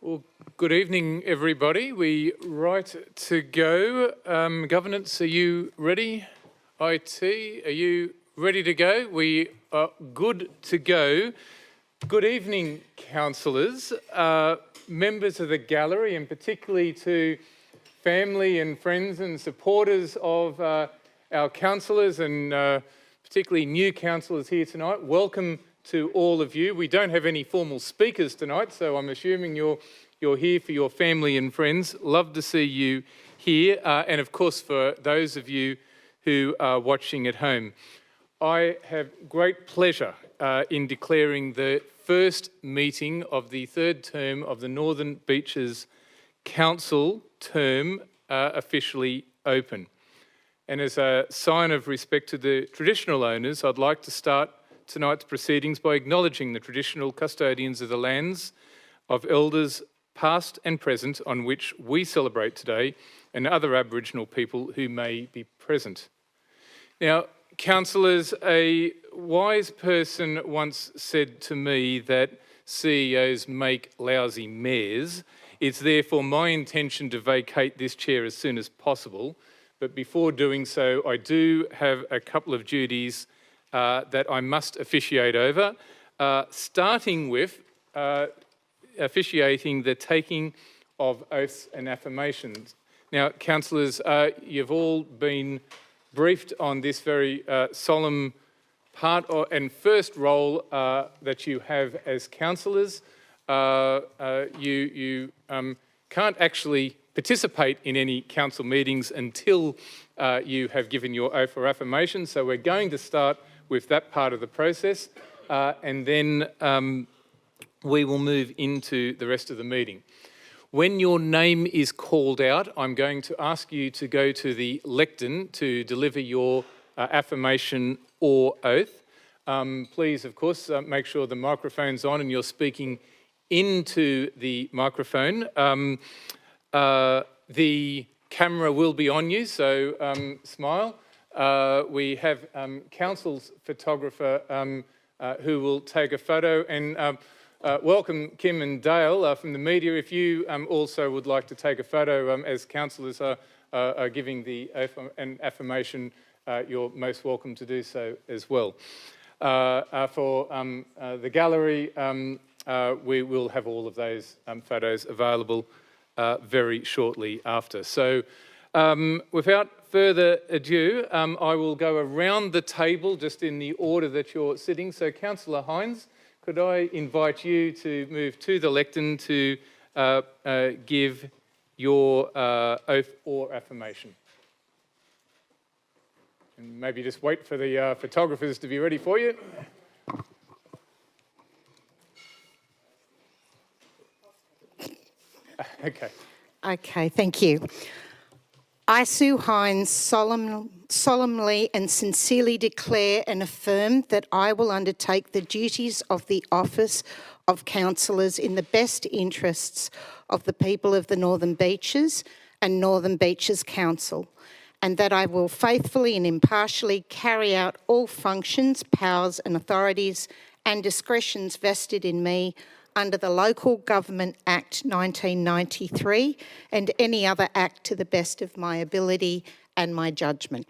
Well, good evening, everybody. We right to go. Governance, are you ready? IT, are you ready to go? We are good to go. Good evening, councillors, members of the gallery, and particularly to family and friends and supporters of our councillors and particularly new councillors here tonight. Welcome to all of you. We don't have any formal speakers tonight, so I'm assuming you're here for your family and friends. Love to see you here, and of course for those of you who are watching at home. I have great pleasure in declaring the first meeting of the third term of the Northern Beaches Council term officially open. And as a sign of respect to the traditional owners, I'd like to start tonight's proceedings by acknowledging the traditional custodians of the lands of elders past and present on which we celebrate today, and other Aboriginal people who may be present. Now, councillors, a wise person once said to me that CEOs make lousy mayors. It's therefore my intention to vacate this chair as soon as possible. But before doing so, I do have a couple of duties that I must officiate over, starting with officiating the taking of oaths and affirmations. Now, councillors, you've all been briefed on this very solemn part and first role that you have as councillors. You can't actually participate in any council meetings until you have given your oath or affirmation. So we're going to start with that part of the process, and then we will move into the rest of the meeting. When your name is called out, I'm going to ask you to go to the lectern to deliver your affirmation or oath. Please, of course, make sure the microphone's on and you're speaking into the microphone. The camera will be on you, so smile. We have council's photographer who will take a photo, and welcome Kim and Dale from the media. If you also would like to take a photo as councillors are giving the oath and affirmation, you're most welcome to do so as well. For the gallery, we will have all of those photos available very shortly after. So without further ado, I will go around the table just in the order that you're sitting. So Councillor Hines, could I invite you to move to the lectern to give your oath or affirmation? And maybe just wait for the photographers to be ready for you. Okay. Okay, thank you. I, Sue Hines, solemnly and sincerely declare and affirm that I will undertake the duties of the office of councillors in the best interests of the people of the Northern Beaches and Northern Beaches Council, and that I will faithfully and impartially carry out all functions, powers and authorities and discretions vested in me under the Local Government Act 1993 and any other act to the best of my ability and my judgment.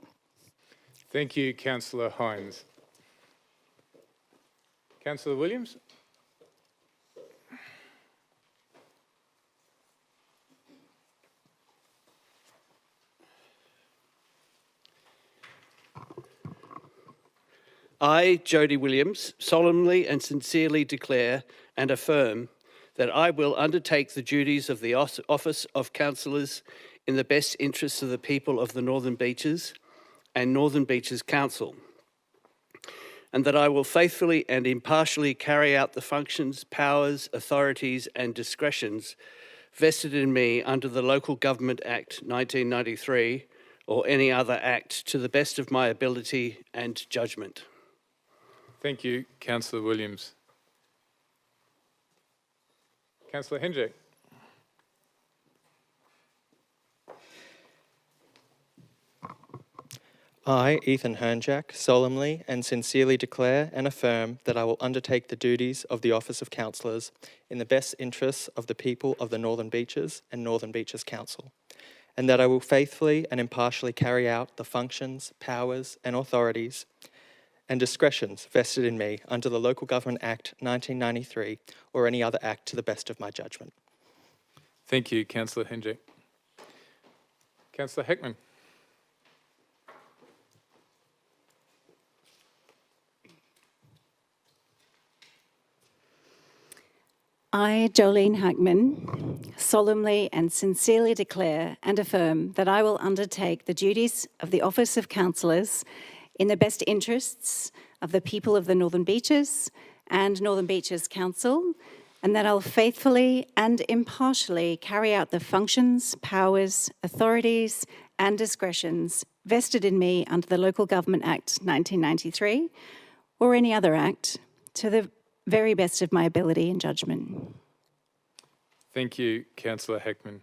Thank you, Councillor Hines. Councillor Williams? I, Jody Williams, solemnly and sincerely declare and affirm that I will undertake the duties of the Office of Councillors in the best interests of the people of the Northern Beaches and Northern Beaches Council, and that I will faithfully and impartially carry out the functions, powers, authorities and discretions vested in me under the Local Government Act 1993 or any other act to the best of my ability and judgment. Thank you, Councillor Williams. Councillor Hendrick. I, Ethan Hernjack, solemnly and sincerely declare and affirm that I will undertake the duties of the Office of Councillors in the best interests of the people of the Northern Beaches and Northern Beaches Council, and that I will faithfully and impartially carry out the functions, powers and authorities and discretions vested in me under the Local Government Act 1993 or any other act to the best of my judgment. Thank you, Councillor Henjek. Councillor Heckman. I, Jolene Hackman, solemnly and sincerely declare and affirm that I will undertake the duties of the Office of Councillors in the best interests of the people of the Northern Beaches and Northern Beaches Council, and that I'll faithfully and impartially carry out the functions, powers, authorities and discretions vested in me under the Local Government Act 1993 or any other act to the very best of my ability and judgment. Thank you, Councillor Heckman.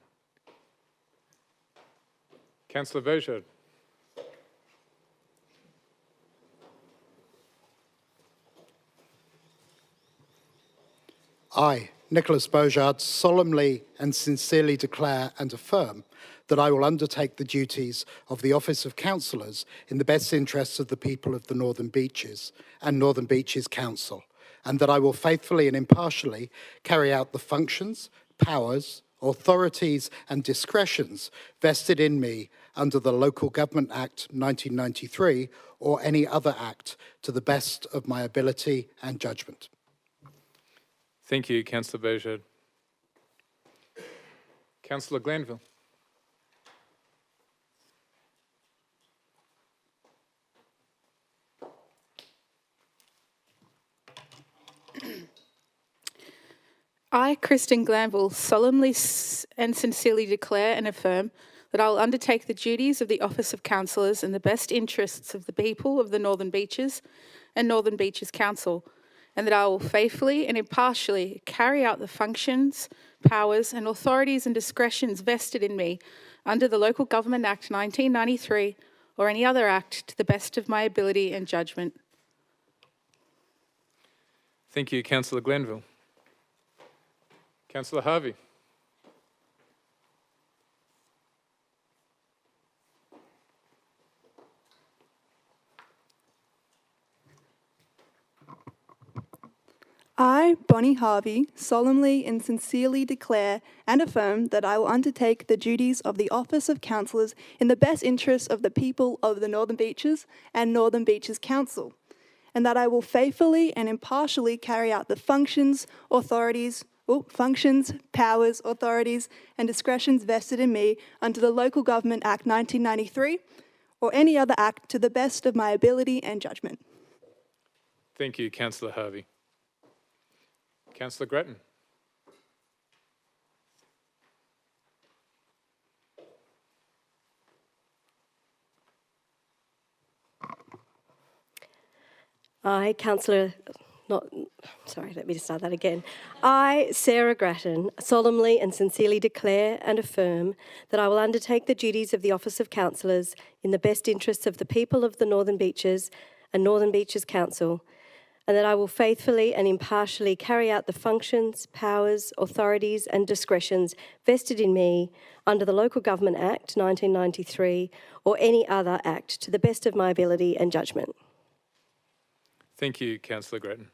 Councillor Beauchard. I, Nicholas Beaujard, solemnly and sincerely declare and affirm that I will undertake the duties of the Office of Councillors in the best interests of the people of the Northern Beaches and Northern Beaches Council, and that I will faithfully and impartially carry out the functions, powers, authorities and discretions vested in me under the Local Government Act 1993 or any other act to the best of my ability and judgment. Thank you, Councillor Beauchard. Councillor Glanville. I, Kristen Glanville, solemnly and sincerely declare and affirm that I will undertake the duties of the Office of Councillors in the best interests of the people of the Northern Beaches and Northern Beaches Council, and that I will faithfully and impartially carry out the functions, powers and authorities and discretions vested in me under the Local Government Act 1993 or any other act to the best of my ability and judgment. Thank you, Councillor Glanville. Councillor Harvey. I, Bonnie Harvey, solemnly and sincerely declare and affirm that I will undertake the duties of the Office of Councillors in the best interests of the people of the Northern Beaches and Northern Beaches Council, and that I will faithfully and impartially carry out the functions, powers, authorities, and discretions vested in me under the Local Government Act 1993 or any other act to the best of my ability and judgment. Thank you, Councillor Harvey. Councillor Grattan. I, I, Sarah Grattan, solemnly and sincerely declare and affirm that I will undertake the duties of the Office of Councillors in the best interests of the people of the Northern Beaches and Northern Beaches Council, and that I will faithfully and impartially carry out the functions, powers, authorities and discretions vested in me under the Local Government Act 1993 or any other act to the best of my ability and judgment. Thank you, Councillor Grattan.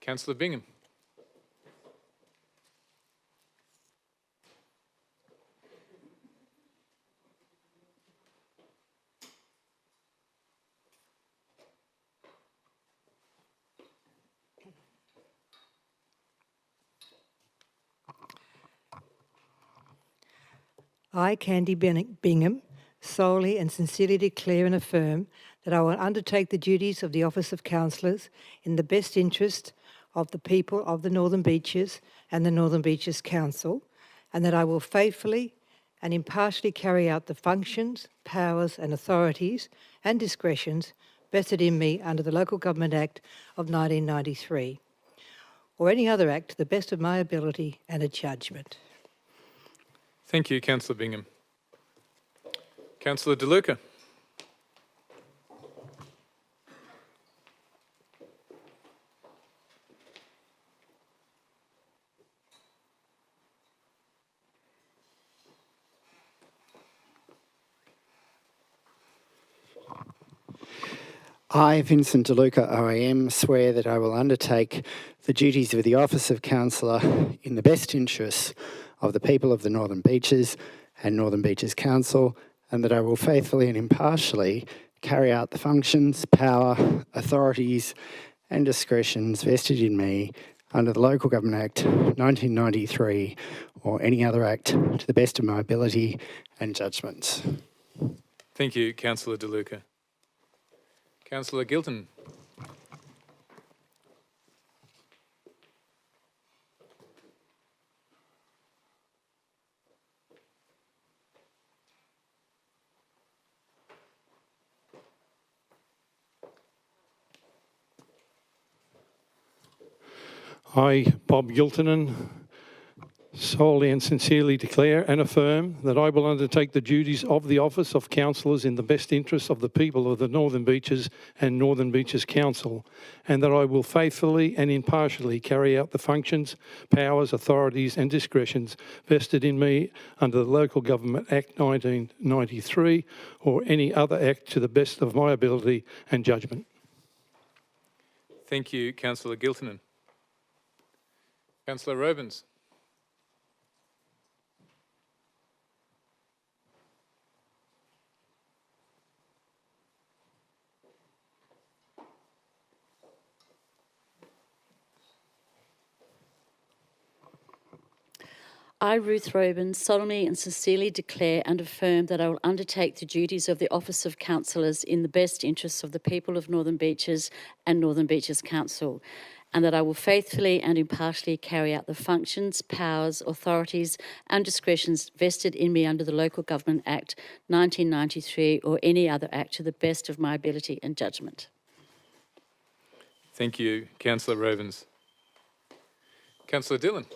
Councillor Bingham. I, Candy Bingham, solely and sincerely declare and affirm that I will undertake the duties of the Office of Councillors in the best interest of the people of the Northern Beaches and the Northern Beaches Council, and that I will faithfully and impartially carry out the functions, powers and authorities and discretions vested in me under the Local Government Act of 1993, or any other act to the best of my ability and a judgment. Thank you, Councillor Bingham. Councillor De Luca. I, Vincent De Luca OAM, swear that I will undertake the duties of the office of councillor in the best interests of the people of the Northern Beaches and Northern Beaches Council, and that I will faithfully and impartially carry out the functions, power, authorities and discretions vested in me under the Local Government Act 1993 or any other act to the best of my ability and judgments. Thank you, Councillor De Luca. Councillor Gilton. I, Bob Giltonen, solely and sincerely declare and affirm that I will undertake the duties of the office of councillors in the best interests of the people of the Northern Beaches and Northern Beaches Council, and that I will faithfully and impartially carry out the functions, powers, authorities and discretions vested in me under the Local Government Act 1993 or any other act to the best of my ability and judgment. Thank you, Councillor Giltonen. Councillor Robins. I, Ruth Robin, solemnly and sincerely declare and affirm that I will undertake the duties of the office of councillors in the best interests of the people of Northern Beaches and Northern Beaches Council, and that I will faithfully and impartially carry out the functions, powers, authorities and discretions vested in me under the Local Government Act 1993 or any other act to the best of my ability and judgment. Thank you, Councillor Robins. Councillor Dillon.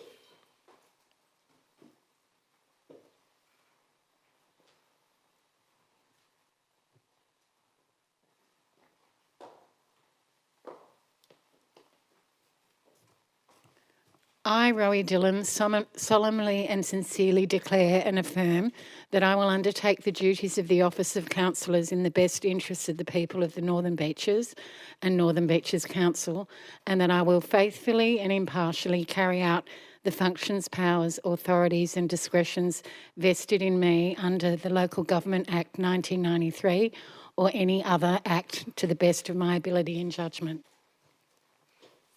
I, Rowie Dillon, solemnly and sincerely declare and affirm that I will undertake the duties of the office of councillors in the best interests of the people of the Northern Beaches and Northern Beaches Council, and that I will faithfully and impartially carry out the functions, powers, authorities and discretions vested in me under the Local Government Act 1993 or any other act to the best of my ability and judgment.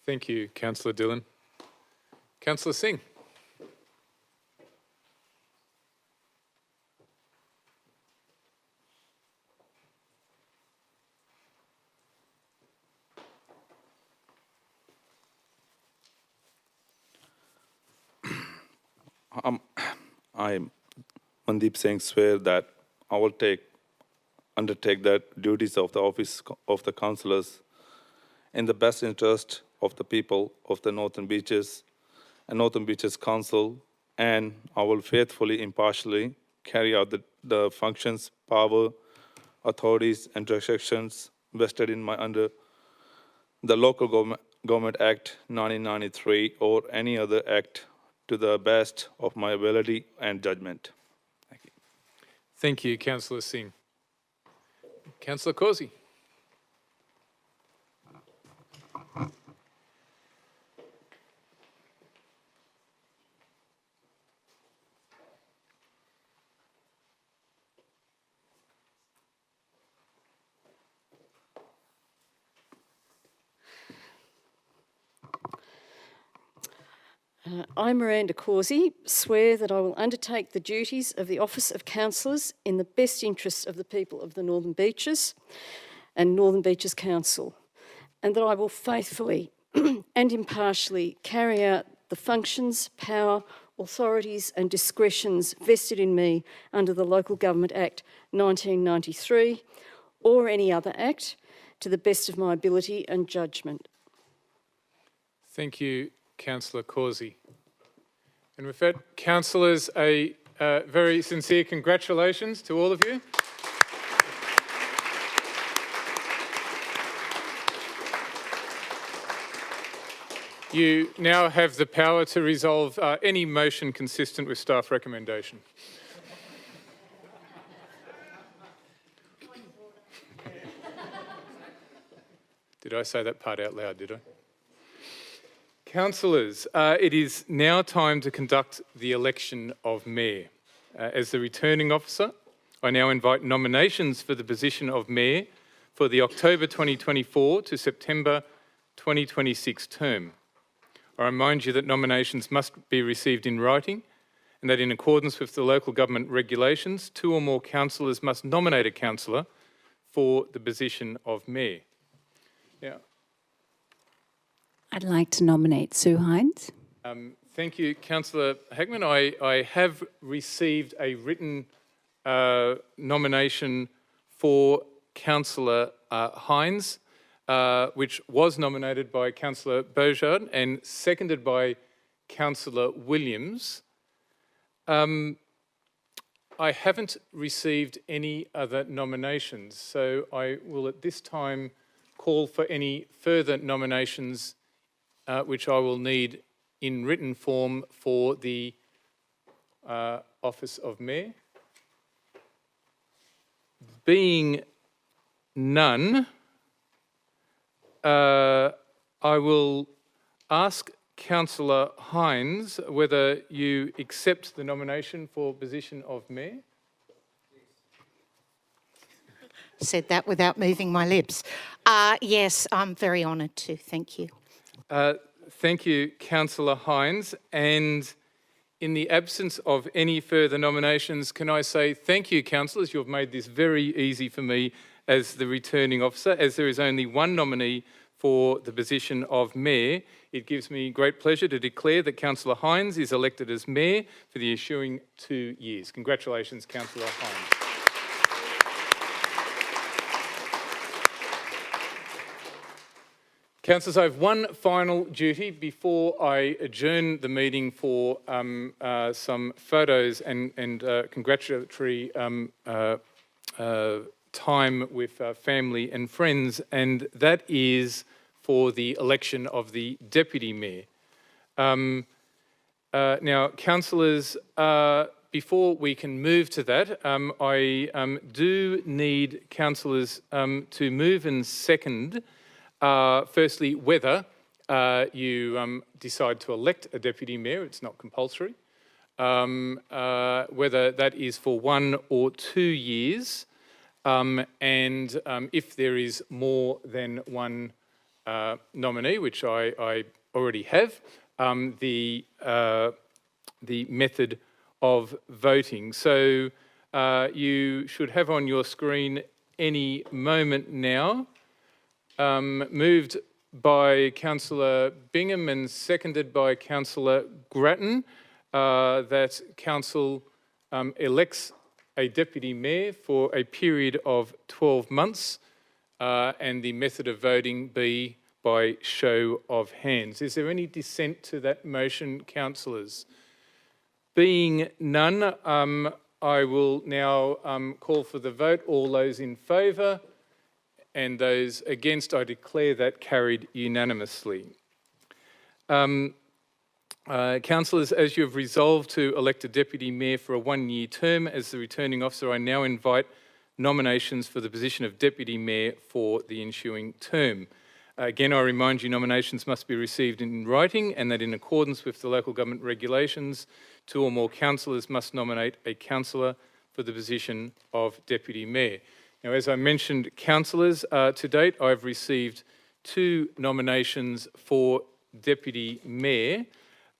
Thank you, Councillor Dillon. Councillor Singh. I, Mandeep Singh, swear that I will undertake the duties of the office of the councillors in the best interest of the people of the Northern Beaches and Northern Beaches Council, and I will faithfully, impartially carry out the functions, power, authorities, and jurisdictions vested in my under the Local Government Act 1993 or any other act to the best of my ability and judgment. Thank you. Thank you, Councillor Singh. Councillor Causey. I, Miranda Causey, swear that I will undertake the duties of the office of councillors in the best interests of the people of the Northern Beaches and Northern Beaches Council, and that I will faithfully and impartially carry out the functions, power, authorities and discretions vested in me under the Local Government Act 1993 or any other act to the best of my ability and judgment. Thank you, Councillor Causey. And with that, councillors, a very sincere congratulations to all of you. You now have the power to resolve any motion consistent with staff recommendation. Did I say that part out loud, did I? Councillors, it is now time to conduct the election of Mayor. As the returning officer, I now invite nominations for the position of Mayor for the October 2024 to September 2026 term. I remind you that nominations must be received in writing and that in accordance with the local government regulations, 2 or more councillors must nominate a councillor for the position of Mayor. Now, I'd like to nominate Sue Hines. thank you, Councillor Hagman. I have received a written nomination for Councillor Hines, which was nominated by Councillor Beaujard and seconded by Councillor Williams. I haven't received any other nominations, so I will at this time call for any further nominations, which I will need in written form for the office of Mayor. Being none, I will ask Councillor Hines whether you accept the nomination for position of Mayor. Said that without moving my lips. Yes, I'm very honoured to. Thank you. Thank you, Councillor Hines. And in the absence of any further nominations, can I say thank you, councillors. You've made this very easy for me as the returning officer. As there is only one nominee for the position of Mayor, it gives me great pleasure to declare that Councillor Hines is elected as Mayor for the ensuing 2 years. Congratulations, Councillor Hines. Councillors, I have one final duty before I adjourn the meeting for some photos and congratulatory time with family and friends, and that is for the election of the Deputy Mayor. Now, councillors, before we can move to that, I do need councillors to move and second firstly, whether you decide to elect a Deputy Mayor, it's not compulsory, whether that is for 1 or 2 years, and if there is more than one nominee, which I already have, the method of voting. So you should have on your screen any moment now. Moved by Councillor Bingham and seconded by Councillor Grattan, that Council elects a Deputy Mayor for a period of 12 months and the method of voting be by show of hands. Is there any dissent to that motion, councillors? Being none, I will now call for the vote. All those in favour? And those against, I declare that carried unanimously. Councillors, as you have resolved to elect a Deputy Mayor for a 1-year term as the returning officer, I now invite nominations for the position of Deputy Mayor for the ensuing term. Again, I remind you nominations must be received in writing and that in accordance with the local government regulations, 2 or more councillors must nominate a councillor for the position of Deputy Mayor. Now, as I mentioned, councillors, to date I've received 2 nominations for Deputy Mayor,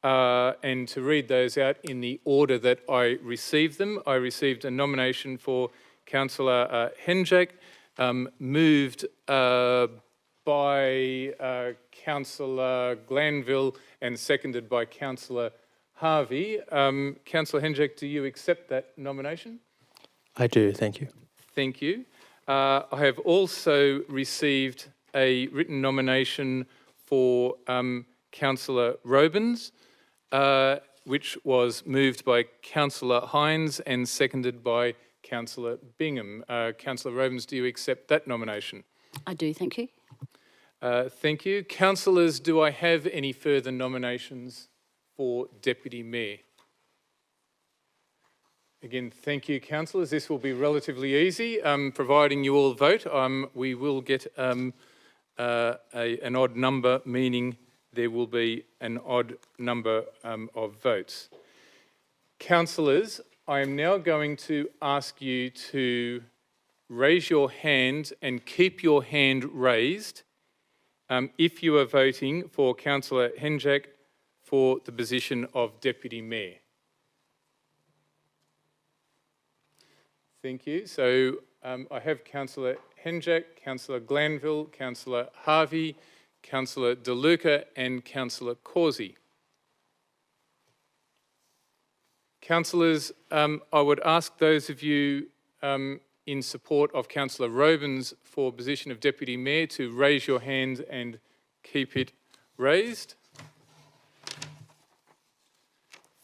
and to read those out in the order that I received them, I received a nomination for Councillor Henjak, moved by Councillor Glanville and seconded by Councillor Harvey. Councillor Henjak, do you accept that nomination? I do, thank you. Thank you. I have also received a written nomination for Councillor Robins, which was moved by Councillor Hines and seconded by Councillor Bingham. Councillor Robins, do you accept that nomination? I do, thank you. Thank you. Councillors, do I have any further nominations for Deputy Mayor? Again, thank you, councillors. This will be relatively easy. Providing you all vote, we will get an odd number, meaning there will be an odd number of votes. Councillors, I am now going to ask you to raise your hand and keep your hand raised if you are voting for Councillor Henjak for the position of Deputy Mayor. Thank you. So I have Councillor Henjak, Councillor Glanville, Councillor Harvey, Councillor De Luca and Councillor Causey. Councillors, I would ask those of you in support of Councillor Robins for position of Deputy Mayor to raise your hand and keep it raised.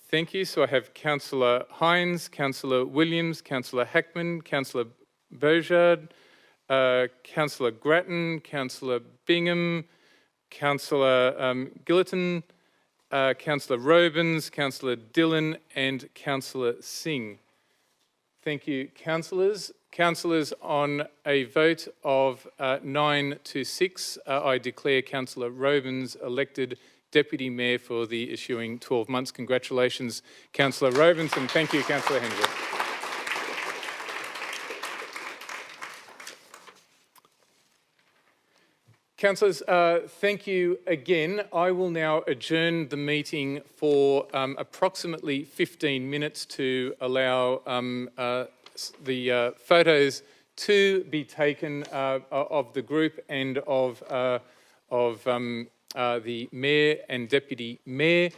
Thank you. So I have Councillor Hines, Councillor Williams, Councillor Hackman, Councillor Beaujard, Councillor Grattan, Councillor Bingham, Councillor Gilliton, Councillor Robins, Councillor Dillon and Councillor Singh. Thank you, councillors. Councillors, on a vote of 9 to 6, I declare Councillor Robins elected Deputy Mayor for the ensuing 12 months. Congratulations, Councillor Robins, and thank you, Councillor Hendrick. Councillors, thank you again. I will now adjourn the meeting for approximately 15 minutes to allow the photos to be taken of the group and of the Mayor and Deputy Mayor.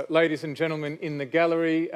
Ladies and gentlemen in the gallery,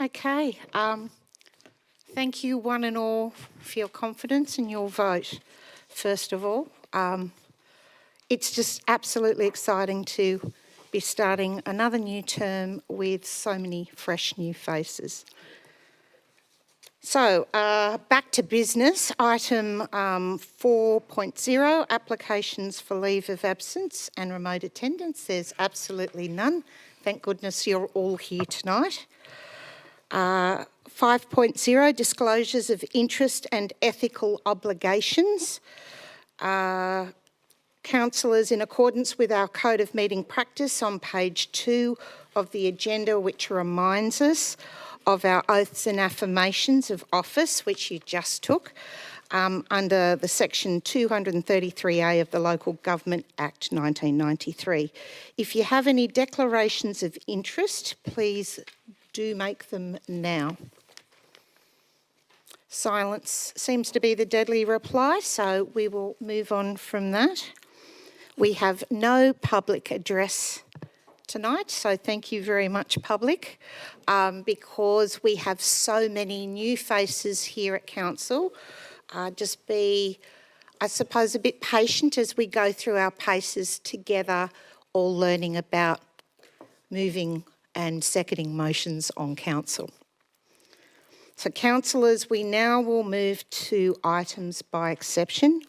Okay. Thank you one and all for your confidence and your vote, first of all. It's just absolutely exciting to be starting another new term with so many fresh new faces. So, back to business. Item 4.0, applications for leave of absence and remote attendance. There's absolutely none. Thank goodness you're all here tonight. 5.0, disclosures of interest and ethical obligations. Councillors, in accordance with our Code of Meeting Practice on page 2 of the agenda, which reminds us of our oaths and affirmations of office, which you just took, under the section 233A of the Local Government Act 1993. If you have any declarations of interest, please do make them now. Silence seems to be the deadly reply, so we will move on from that. We have no public address tonight, so thank you very much, public, because we have so many new faces here at Council. Just be, I suppose, a bit patient as we go through our paces together, all learning about moving and seconding motions on Council. So, councillors, we now will move to items by exception.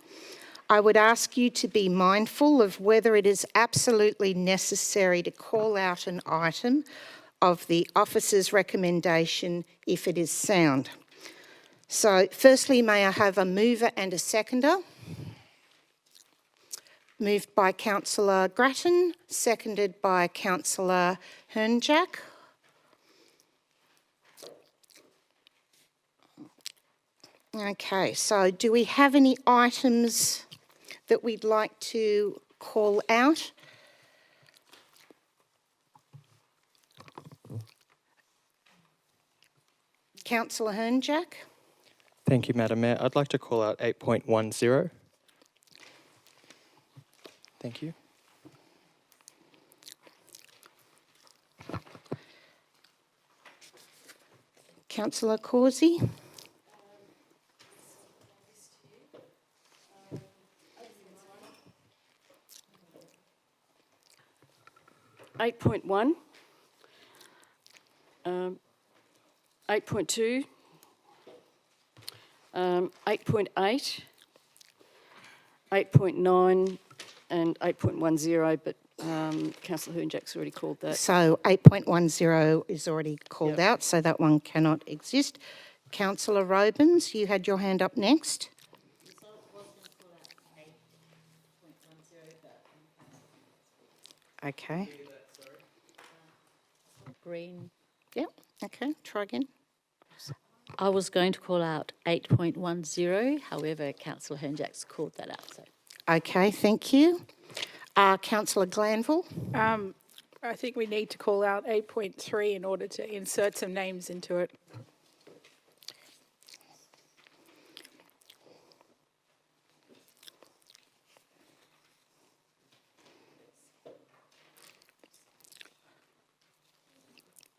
I would ask you to be mindful of whether it is absolutely necessary to call out an item of the officer's recommendation if it is sound. So, firstly, may I have a mover and a seconder? Moved by Councillor Grattan, seconded by Councillor Hernjack. Okay, so do we have any items that we'd like to call out? Councillor Hernjack. Thank you, Madam Mayor. I'd like to call out 8.10. Thank you. Councillor Causey. Eight 8.1, 8.2, 8.8, 8.9 and 8.10, but Councillor Hernjack's already called that. So 8.10 is already called out, so that one cannot exist. Councillor Robins, you had your hand up next. Okay. Green. Yep, okay, try again. I was going to call out 8.10, however, Councillor Hernjack's called that out. So. Okay, thank you. Councillor Glanville. I think we need to call out 8.3 in order to insert some names into it.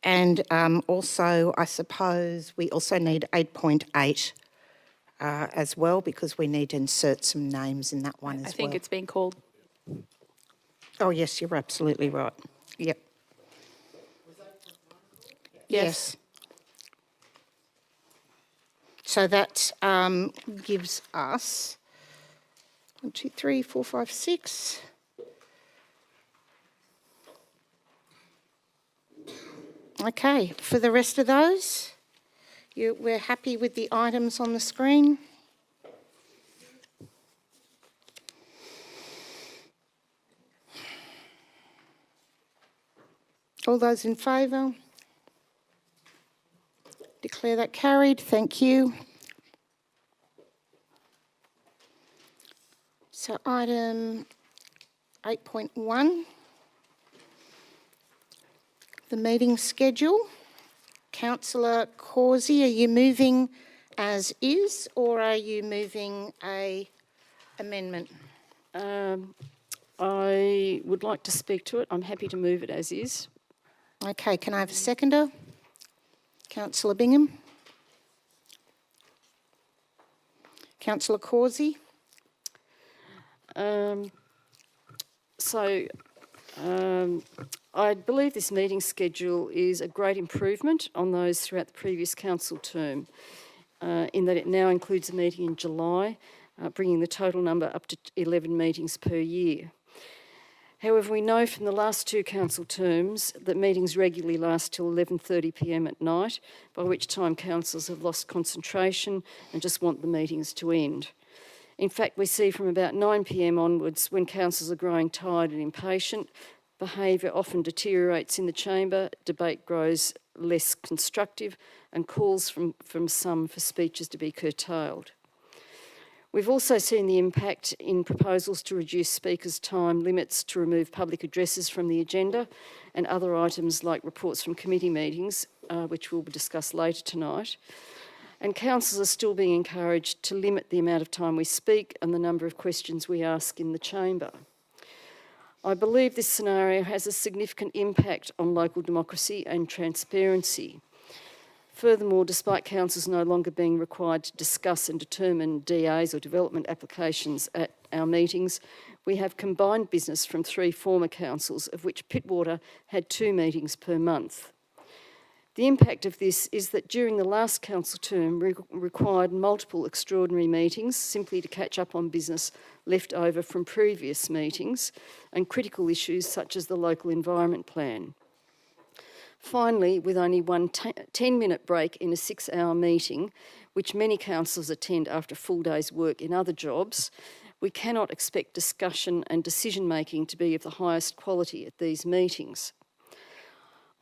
And also, I suppose we also need 8.8 as well, because we need to insert some names in that one as well. I think it's been called. Oh, yes, you're absolutely right. Yep. Yes. So that gives us 1, 2, 3, 4, 5, 6. Okay, for the rest of those, we're happy with the items on the screen? All those in favour? Declare that carried. Thank you. So item 8.1. The meeting schedule. Councillor Causey, are you moving as is or are you moving a amendment? I would like to speak to it. I'm happy to move it as is. Okay, can I have a seconder? Councillor Bingham. Councillor Causey. I believe this meeting schedule is a great improvement on those throughout the previous council term, in that it now includes a meeting in July, bringing the total number up to 11 meetings per year. However, we know from the last two council terms that meetings regularly last till 11:30 p.m. at night, by which time councillors have lost concentration and just want the meetings to end. In fact, we see from about 9 p.m. onwards, when councillors are growing tired and impatient, behaviour often deteriorates in the chamber, debate grows less constructive, and calls from some for speeches to be curtailed. We've also seen the impact in proposals to reduce speakers' time limits, to remove public addresses from the agenda, and other items like reports from committee meetings, which will be discussed later tonight. And councillors are still being encouraged to limit the amount of time we speak and the number of questions we ask in the chamber. I believe this scenario has a significant impact on local democracy and transparency. Furthermore, despite councils no longer being required to discuss and determine DAs or development applications at our meetings, we have combined business from 3 former councils, of which Pittwater had 2 meetings per month. The impact of this is that during the last council term required multiple extraordinary meetings simply to catch up on business left over from previous meetings and critical issues such as the local environment plan. Finally, with only one 10-minute break in a 6-hour meeting, which many councillors attend after a full day's work in other jobs, we cannot expect discussion and decision-making to be of the highest quality at these meetings.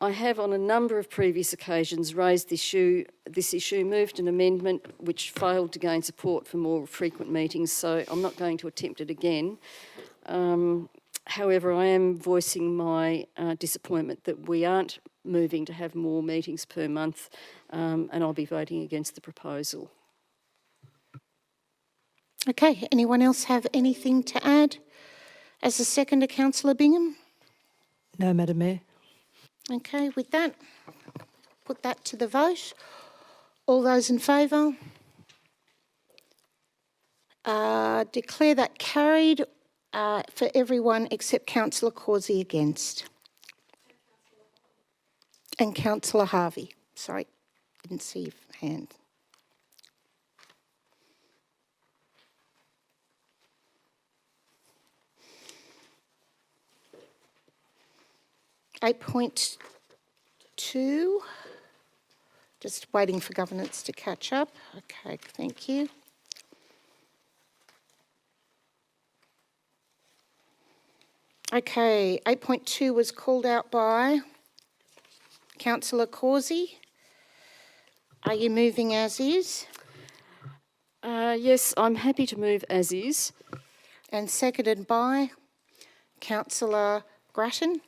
I have on a number of previous occasions raised this issue, moved an amendment which failed to gain support for more frequent meetings, so I'm not going to attempt it again. However, I am voicing my disappointment that we aren't moving to have more meetings per month, and I'll be voting against the proposal. Okay, anyone else have anything to add? As a seconder, Councillor Bingham? No, Madam Mayor. Okay, with that, put that to the vote. All those in favour? Declare that carried for everyone except Councillor Causey against. And Councillor Harvey. Sorry, didn't see your hand. .2, just waiting for governance to catch up. Okay, thank you. Okay, 8.2 was called out by Councillor Causey. Are you moving as is? Yes, I'm happy to move as is. And seconded by Councillor Grattan.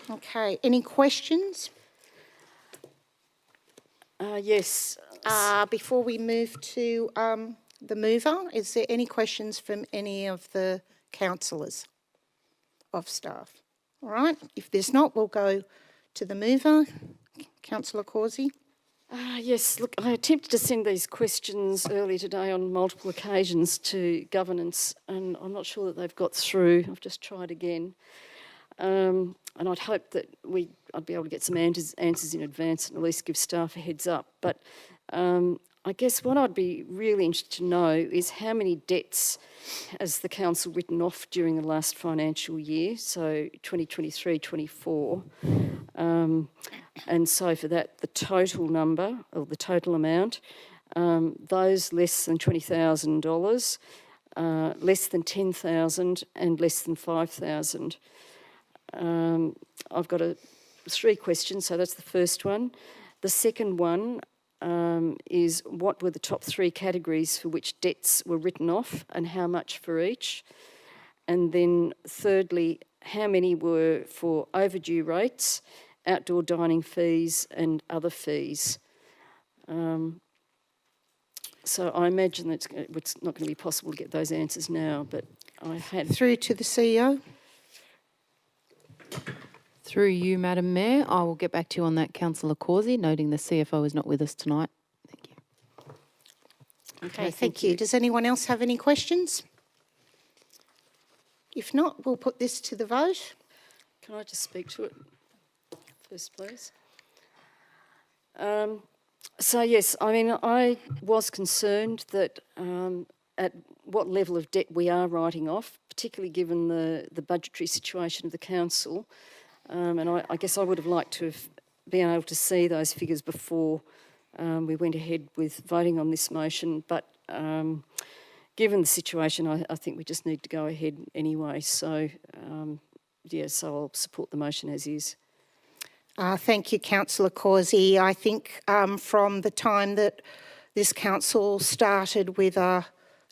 Okay, any questions? Yes. Before we move to the mover, is there any questions from any of the councillors of staff? All right, if there's not, we'll go to the mover. Councillor Causey. Yes, look, I attempted to send these questions earlier today on multiple occasions to governance, and I'm not sure that they've got through. I've just tried again. And I'd hope that I'd be able to get some answers in advance and at least give staff a heads up. But I guess what I'd be really interested to know is how many debts has the council written off during the last financial year, so 2023-24. And so for that, the total number, or the total amount, those less than $20,000, less than $10,000 and less than $5,000. I've got 3 questions, so that's the first one. The second one is what were the top 3 categories for which debts were written off and how much for each? And then thirdly, how many were for overdue rates, outdoor dining fees and other fees? So I imagine that it's not going to be possible to get those answers now, but I had... Through to the CEO. Through you, Madam Mayor, I will get back to you on that, Councillor Causey, noting the CFO is not with us tonight. Thank you. Okay, thank you. Does anyone else have any questions? If not, we'll put this to the vote. Can I just speak to it first, please? So yes, I mean, I was concerned that at what level of debt we are writing off, particularly given the budgetary situation of the council. And I guess I would have liked to have been able to see those figures before we went ahead with voting on this motion. But given the situation, I think we just need to go ahead anyway. So, so I'll support the motion as is. Thank you, Councillor Causey. I think from the time that this council started with a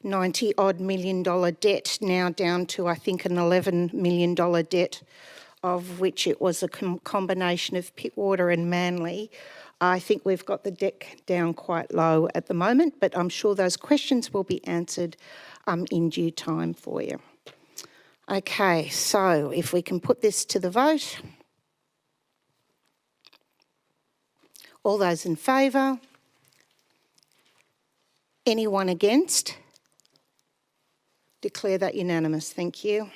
$90-odd million debt, now down to, I think, an $11 million debt, of which it was a combination of Pittwater and Manly. I think we've got the debt down quite low at the moment, but I'm sure those questions will be answered in due time for you. Okay, so if we can put this to the vote. All those in favour? Anyone against? Declare that unanimous. Thank you.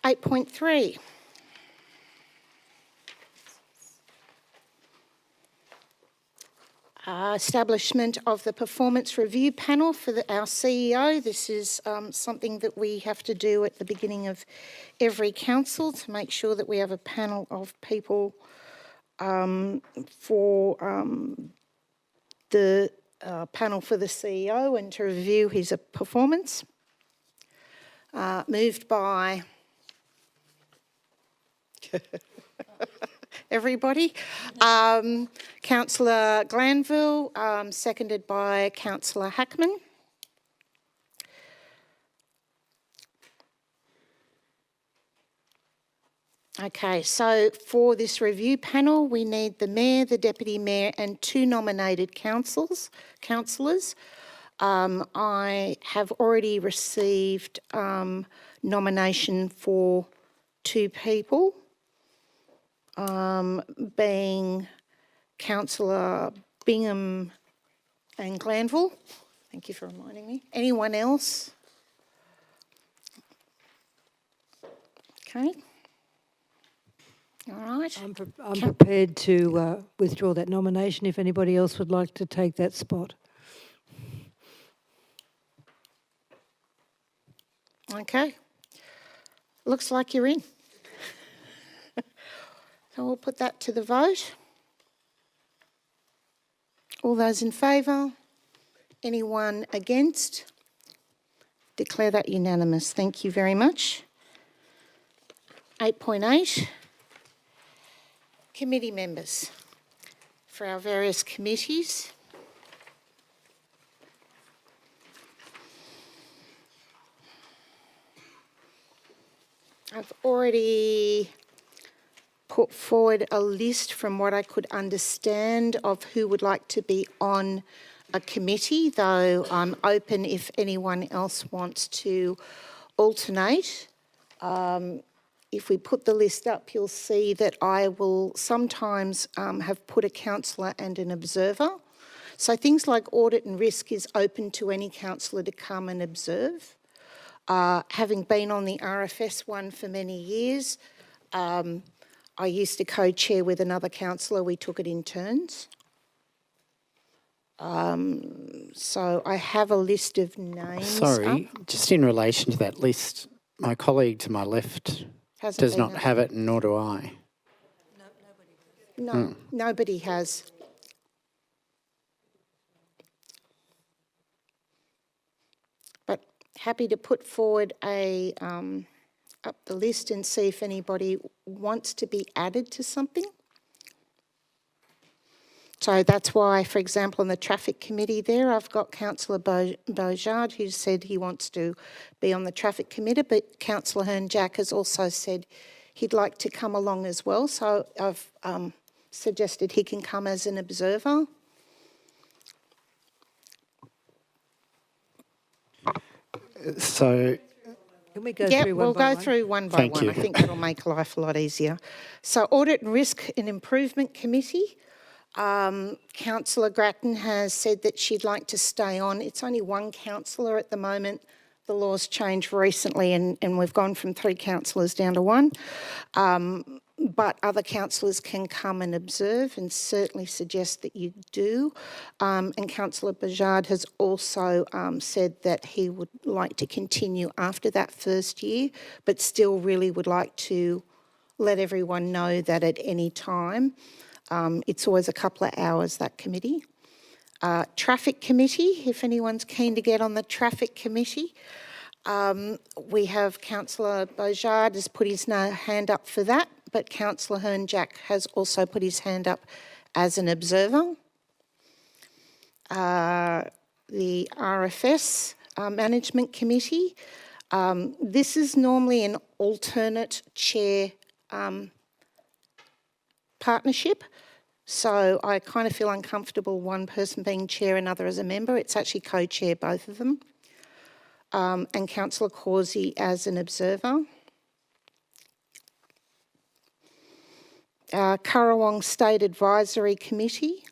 8.3. Establishment of the performance review panel for our CEO. This is something that we have to do at the beginning of every council to make sure that we have a panel of people for the panel for the CEO and to review his performance. Moved by everybody. Councillor Glanville, seconded by Councillor Hackman. Okay, so for this review panel, we need the Mayor, the Deputy Mayor and 2 nominated councillors. I have already received nomination for 2 people, being Councillor Bingham and Glanville. Thank you for reminding me. Anyone else? Okay. All right. I'm prepared to withdraw that nomination if anybody else would like to take that spot. Okay. Looks like you're in. So we'll put that to the vote. All those in favour? Anyone against? Declare that unanimous. Thank you very much. 8.8. Committee members for our various committees. I've already put forward a list from what I could understand of who would like to be on a committee, though I'm open if anyone else wants to alternate. If we put the list up, you'll see that I will sometimes have put a councillor and an observer. So things like audit and risk is open to any councillor to come and observe. Having been on the RFS one for many years, I used to co-chair with another councillor. We took it in turns. So I have a list of names. Sorry, just in relation to that list, my colleague to my left does not have it, nor do I. No, nobody has. But happy to put forward up the list and see if anybody wants to be added to something. So that's why, for example, in the traffic committee there, I've got Councillor Beaujard who said he wants to be on the traffic committee, but Councillor Hearn-Jack has also said he'd like to come along as well. So I've suggested he can come as an observer. So Can we go Yep, through we'll one by go one? through one by Thank one. you. I think that'll make life a lot easier. So Audit and Risk and Improvement Committee. Councillor Grattan has said that she'd like to stay on. It's only one councillor at the moment. The law's changed recently and we've gone from 3 councillors down to 1. But other councillors can come and observe and certainly suggest that you do. And Councillor Bajard has also said that he would like to continue after that first year, but still really would like to let everyone know that at any time, it's always a couple of hours, that committee. Traffic Committee, if anyone's keen to get on the Traffic Committee. We have Councillor Bojard has put his hand up for that, but Councillor Hearn-Jack has also put his hand up as an observer. The RFS Management Committee. This is normally an alternate chair partnership. So I kind of feel uncomfortable one person being chair, another as a member. It's actually co-chair, both of them. And Councillor Causey as an observer. Currawong State Advisory Committee,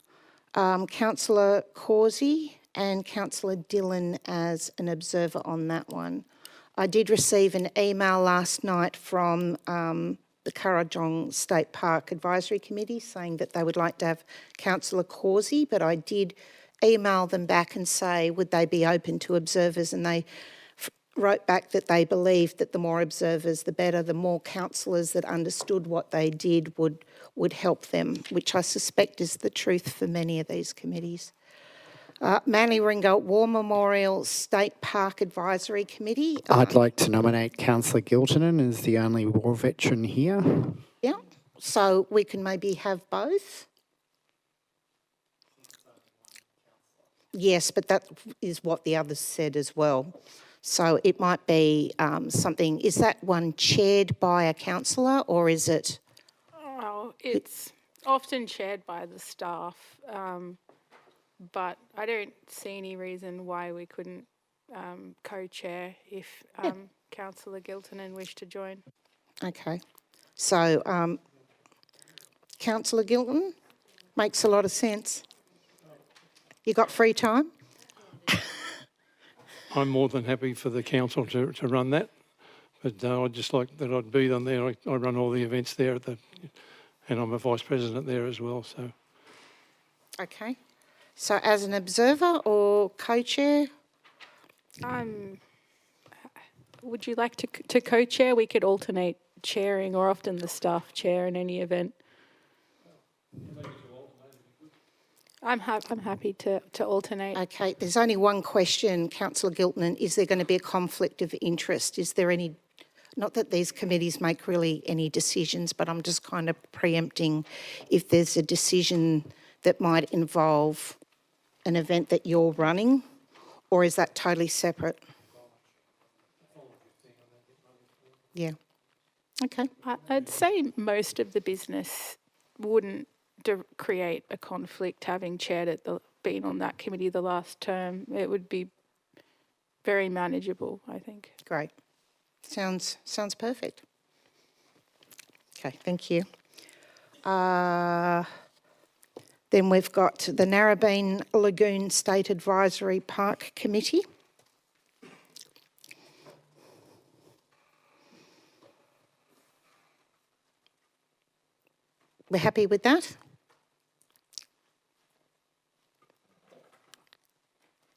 Councillor Causey and Councillor Dillon as an observer on that one. I did receive an email last night from the Currajong State Park Advisory Committee saying that they would like to have Councillor Causey, but I did email them back and say, would they be open to observers? And they wrote back that they believed that the more observers, the better. The more councillors that understood what they did would help them, which I suspect is the truth for many of these committees. Manly Ringo War Memorial State Park Advisory Committee. I'd like to nominate Councillor Giltinan as the only war veteran here. Yeah, so we can maybe have both. Yes, but that is what the others said as well. So it might be something, is that one chaired by a councillor or is it? Oh, it's often chaired by the staff, but I don't see any reason why we couldn't co-chair if Councillor Giltinan wished to join. Okay, so Councillor Gilton, makes a lot of sense. You got free time? I'm more than happy for the council to run that, but I'd just like that I'd be on there. I run all the events there and I'm a vice president there as well. So. Okay, so as an observer or co-chair? Would you like to co-chair? We could alternate chairing, or often the staff chair in any event. I'm happy to alternate. Okay, there's only one question, Councillor Gilton. Is there going to be a conflict of interest? Is there any, not that these committees make really any decisions, but I'm just kind of preempting if there's a decision that might involve an event that you're running, or is that totally separate? Yeah. Okay. I'd say most of the business wouldn't create a conflict having chaired been on that committee the last term. It would be very manageable, I think. Great. Sounds perfect. Okay, thank you. Then we've got the Narrabeen Lagoon State Advisory Park Committee. We're happy with that?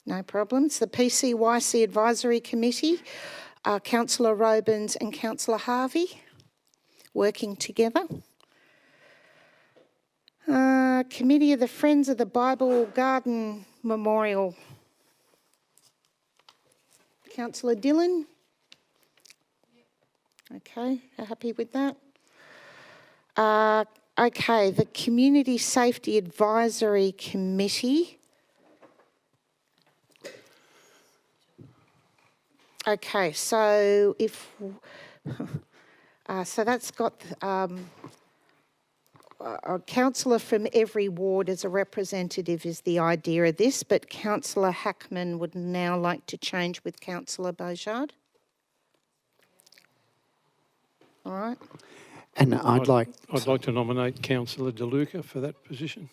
No problems. The PCYC Advisory Committee, Councillor Robins and Councillor Harvey working together. Committee of the Friends of the Bible Garden Memorial. Councillor Dillon? Okay, happy with that? Okay, the Community Safety Advisory Committee. Okay, so if so that's got a councillor from every ward as a representative is the idea of this, but Councillor Hackman would now like to change with Councillor Bojard. All right. And I'd like to nominate Councillor De Luca for that position.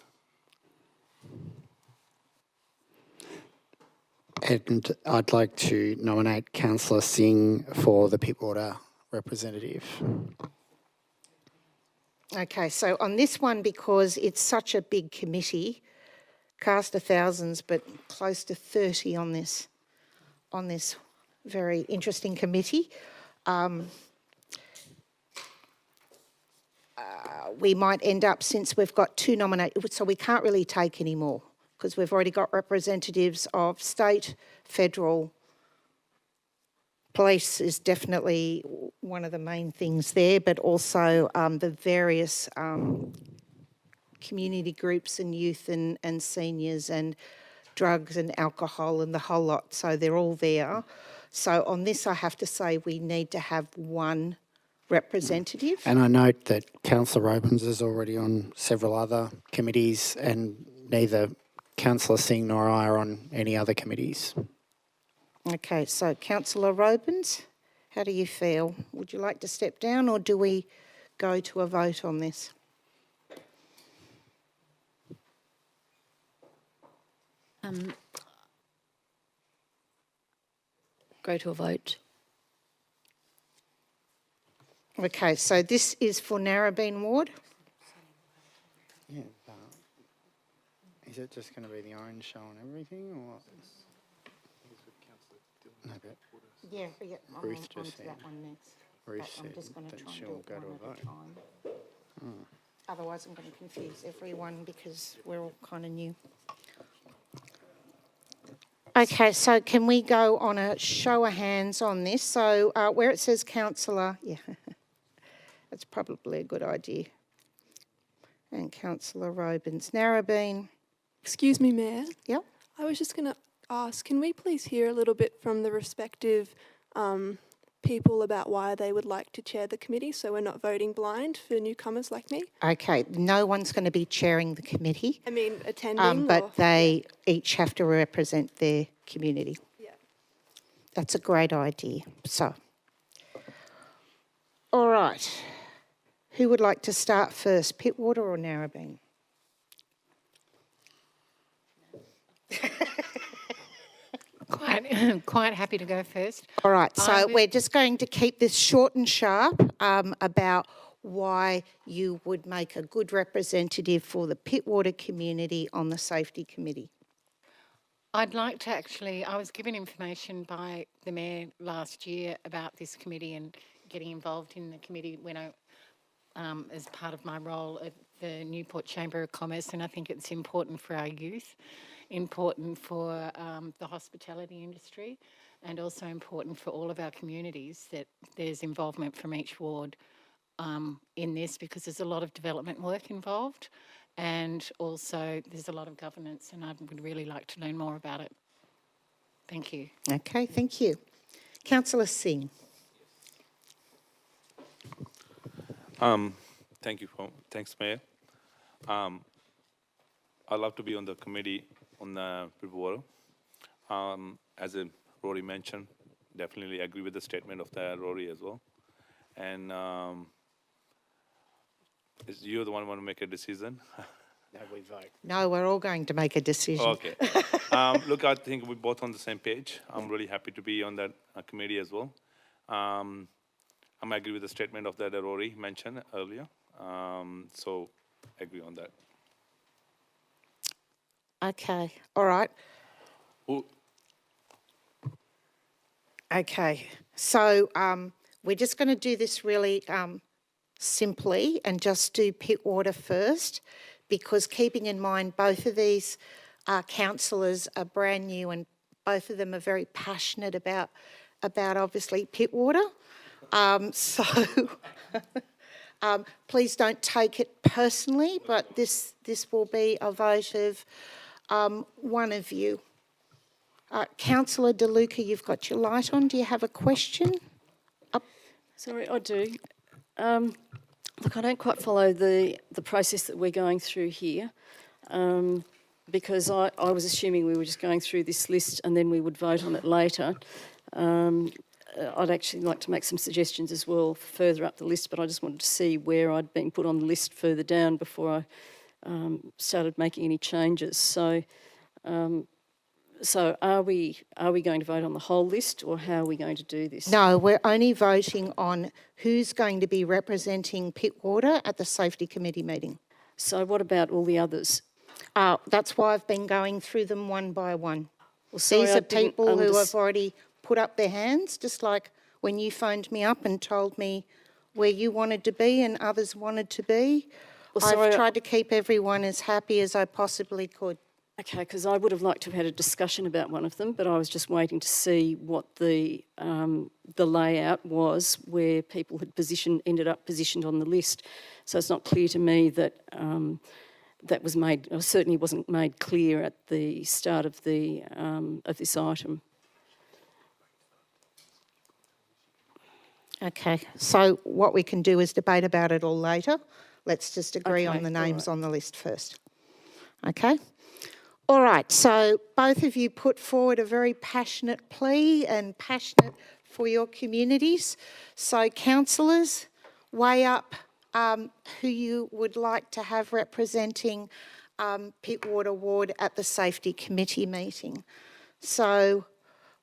And I'd like to nominate Councillor Singh for the Pittwater representative. Okay, so on this one, because it's such a big committee, cast of thousands, but close to 30 on this very interesting committee. We might end up, since we've got 2 nominated, so we can't really take any more because we've already got representatives of state, federal. Police is definitely one of the main things there, but also the various community groups and youth and seniors and drugs and alcohol and the whole lot. So they're all there. So on this, I have to say we need to have 1 representative. And I note that Councillor Robins is already on several other committees, and neither Councillor Singh nor I are on any other committees. Okay, so Councillor Robins, how do you feel? Would you like to step down, or do we go to a vote on this? Go to a vote. Okay, so this is for Narrabeen Ward. Yeah, is it just going to be the orange show and everything, or what? No, but Yeah, Ruth on just to said. that one next. Ruth But I'm said just going to that try and she'll do it go to one a at a vote. time. Otherwise, I'm going to confuse everyone because we're all kind of new. Okay, so can we go on a show of hands on this? So where it says councillor, yeah, that's probably a good idea. And Councillor Robins. Narrabeen. Excuse me, Mayor. Yep. I was just going to ask, can we please hear a little bit from the respective people about why they would like to chair the committee, so we're not voting blind for newcomers like me? Okay, no one's going to be chairing the committee. I mean, attending, but they each have to represent their community. Yeah. That's a great idea. So, all right. Who would like to start first, Pittwater or Narrabeen? Quite happy to go first. All right, so we're just going to keep this short and sharp about why you would make a good representative for the Pittwater community on the Safety Committee. I'd like to actually, I was given information by the Mayor last year about this committee and getting involved in the committee when I, as part of my role at the Newport Chamber of Commerce, and I think it's important for our youth, important for the hospitality industry, and also important for all of our communities that there's involvement from each ward in this, because there's a lot of development work involved, and also there's a lot of governance, and I would really like to learn more about it. Thank you. Okay, thank you. Councillor Singh. Thanks, Mayor. I'd love to be on the committee on the Pittwater. As Rory mentioned, definitely agree with the statement of the Rory as well. And is you the one who want to make a decision? No, we vote. No, we're all going to make a decision. Okay. Look, I think we're both on the same page. I'm really happy to be on that committee as well. I agree with the statement of that Rory mentioned earlier. So I agree on that. Okay, all right. Who? Okay, so we're just going to do this really simply and just do Pittwater first, because keeping in mind both of these councillors are brand new and both of them are very passionate about obviously Pittwater. So please don't take it personally, but this will be a vote of one of you. Councillor De Luca, you've got your light on. Do you have a question? Sorry, I do. Look, I don't quite follow the process that we're going through here, because I was assuming we were just going through this list and then we would vote on it later. I'd actually like to make some suggestions as well further up the list, but I just wanted to see where I'd been put on the list further down before I started making any changes. So are we going to vote on the whole list, or how are we going to do this? No, we're only voting on who's going to be representing Pittwater at the Safety Committee meeting. So what about all the others? That's why I've been going through them one by one. Well, sorry, These I are didn't people who have already put up their hands, just like when you phoned me up and told me where you wanted to be and others wanted to be. Well, sorry, I've tried to keep everyone as happy as I possibly could. Okay, because I would have liked to have had a discussion about one of them, but I was just waiting to see what the layout was where people had ended up positioned on the list. So it's not clear to me that that was made, or certainly wasn't made clear at the start of the of this item. Okay, so what we can do is debate about it all later. Let's just agree on the names on the list first. Okay? All right, so both of you put forward a very passionate plea and passionate for your communities. So councillors, weigh up who you would like to have representing Pittwater Ward at the Safety Committee meeting. So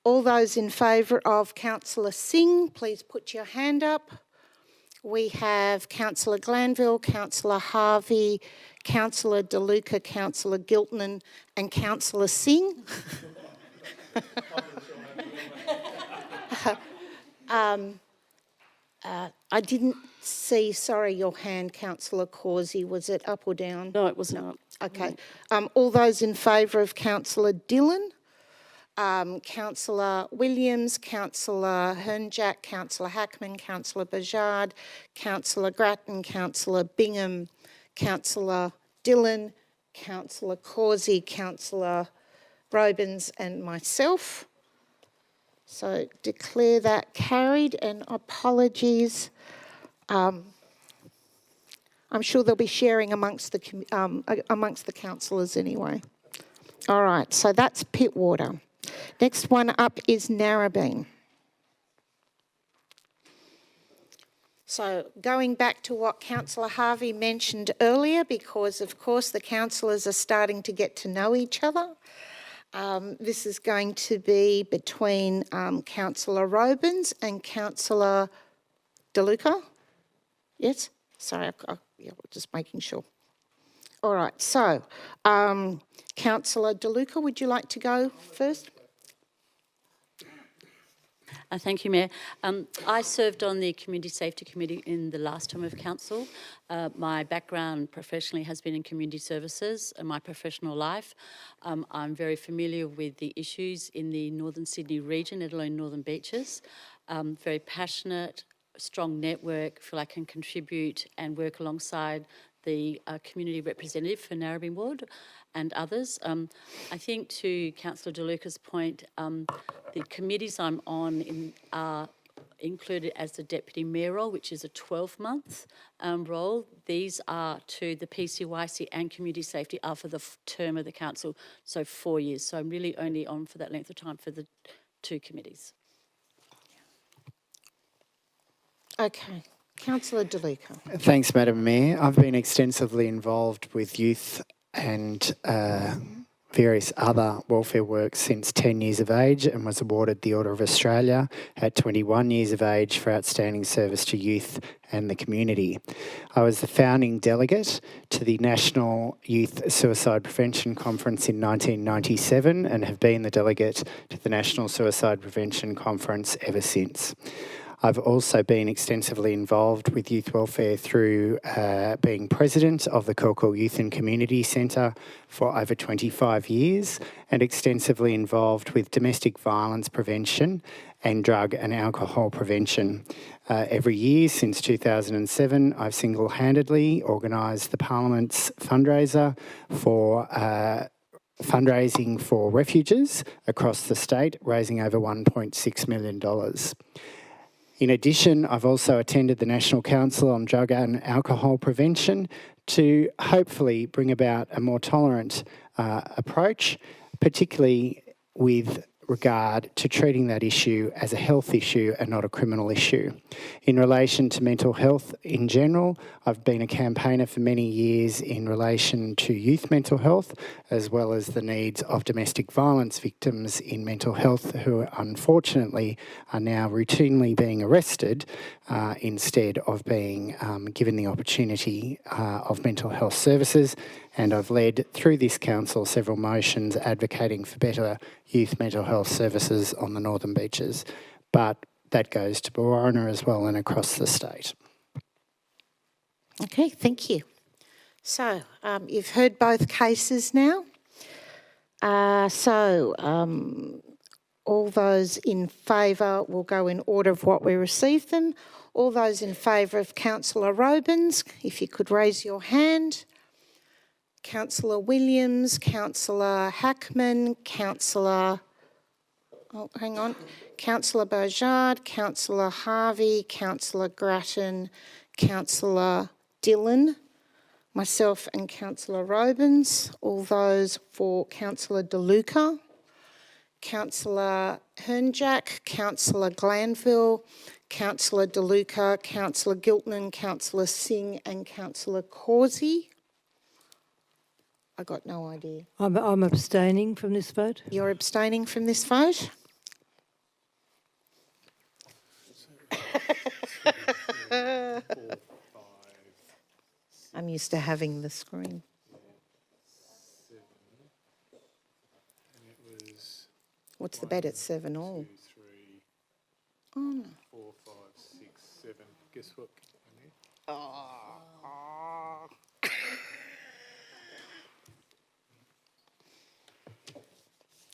all those in favour of Councillor Singh, please put your hand up. We have Councillor Glanville, Councillor Harvey, Councillor DeLuca, Councillor Giltinan and Councillor Singh. I didn't see, sorry, your hand, Councillor Causey. Was it up or down? No, it was not. Okay. All those in favour of Councillor Dillon? Councillor Williams, Councillor Hernjack, Councillor Hackman, Councillor Bajard, Councillor Grattan, Councillor Bingham, Councillor Dillon, Councillor Causey, Councillor Robins and myself. So declare that carried, and apologies. I'm sure they'll be sharing amongst the councillors anyway. All right, so that's Pittwater. Next one up is Narrabeen. So going back to what Councillor Harvey mentioned earlier, because of course the councillors are starting to get to know each other, this is going to be between Councillor Robins and Councillor DeLuca. Yes? Sorry, yeah, just making sure. All right, so Councillor DeLuca, would you like to go first? Thank you, Mayor. I served on the Community Safety Committee in the last term of council. My background professionally has been in community services in my professional life. I'm very familiar with the issues in the Northern Sydney region, let alone Northern Beaches. Very passionate, strong network, feel I can contribute and work alongside the community representative for Narrabeen Ward and others. I think to Councillor DeLuca's point, the committees I'm on are included as the Deputy Mayor role, which is a 12-month role. These are to the PCYC and Community Safety are for the term of the council, so 4 years. So I'm really only on for that length of time for the two committees. Okay. Councillor DeLuca. Thanks, Madam Mayor. I've been extensively involved with youth and various other welfare work since 10 years of age, and was awarded the Order of Australia at 21 years of age for outstanding service to youth and the community. I was the founding delegate to the National Youth Suicide Prevention Conference in 1997 and have been the delegate to the National Suicide Prevention Conference ever since. I've also been extensively involved with youth welfare through being president of the Cool Youth and Community Centre for over 25 years, and extensively involved with domestic violence prevention and drug and alcohol prevention. Every year since 2007, I've single-handedly organised the Parliament's fundraiser for fundraising for refuges across the state, raising over $1.6 million. In addition, I've also attended the National Council on Drug and Alcohol Prevention to hopefully bring about a more tolerant approach, particularly with regard to treating that issue as a health issue and not a criminal issue. In relation to mental health in general, I've been a campaigner for many years in relation to youth mental health, as well as the needs of domestic violence victims in mental health who unfortunately are now routinely being arrested instead of being given the opportunity of mental health services. And I've led through this council several motions advocating for better youth mental health services on the Northern Beaches. But that goes to Warriner as well and across the state. Okay, thank you. So you've heard both cases now. All those in favour will go in order of what we received them. All those in favour of Councillor Robins, if you could raise your hand. Councillor Williams, Councillor Hackman, Councillor Bourgeard, Councillor Harvey, Councillor Grattan, Councillor Dillon, myself and Councillor Robins. All those for Councillor DeLuca, Councillor Hernjack, Councillor Glanville, Councillor DeLuca, Councillor Giltinan, Councillor Singh and Councillor Causey. I got no idea. I'm abstaining from this vote. You're abstaining from this vote? I'm used to having the screen. What's the bet at 7 all? 2, 3, Oh no. 4, 5, 6, 7. Guess what?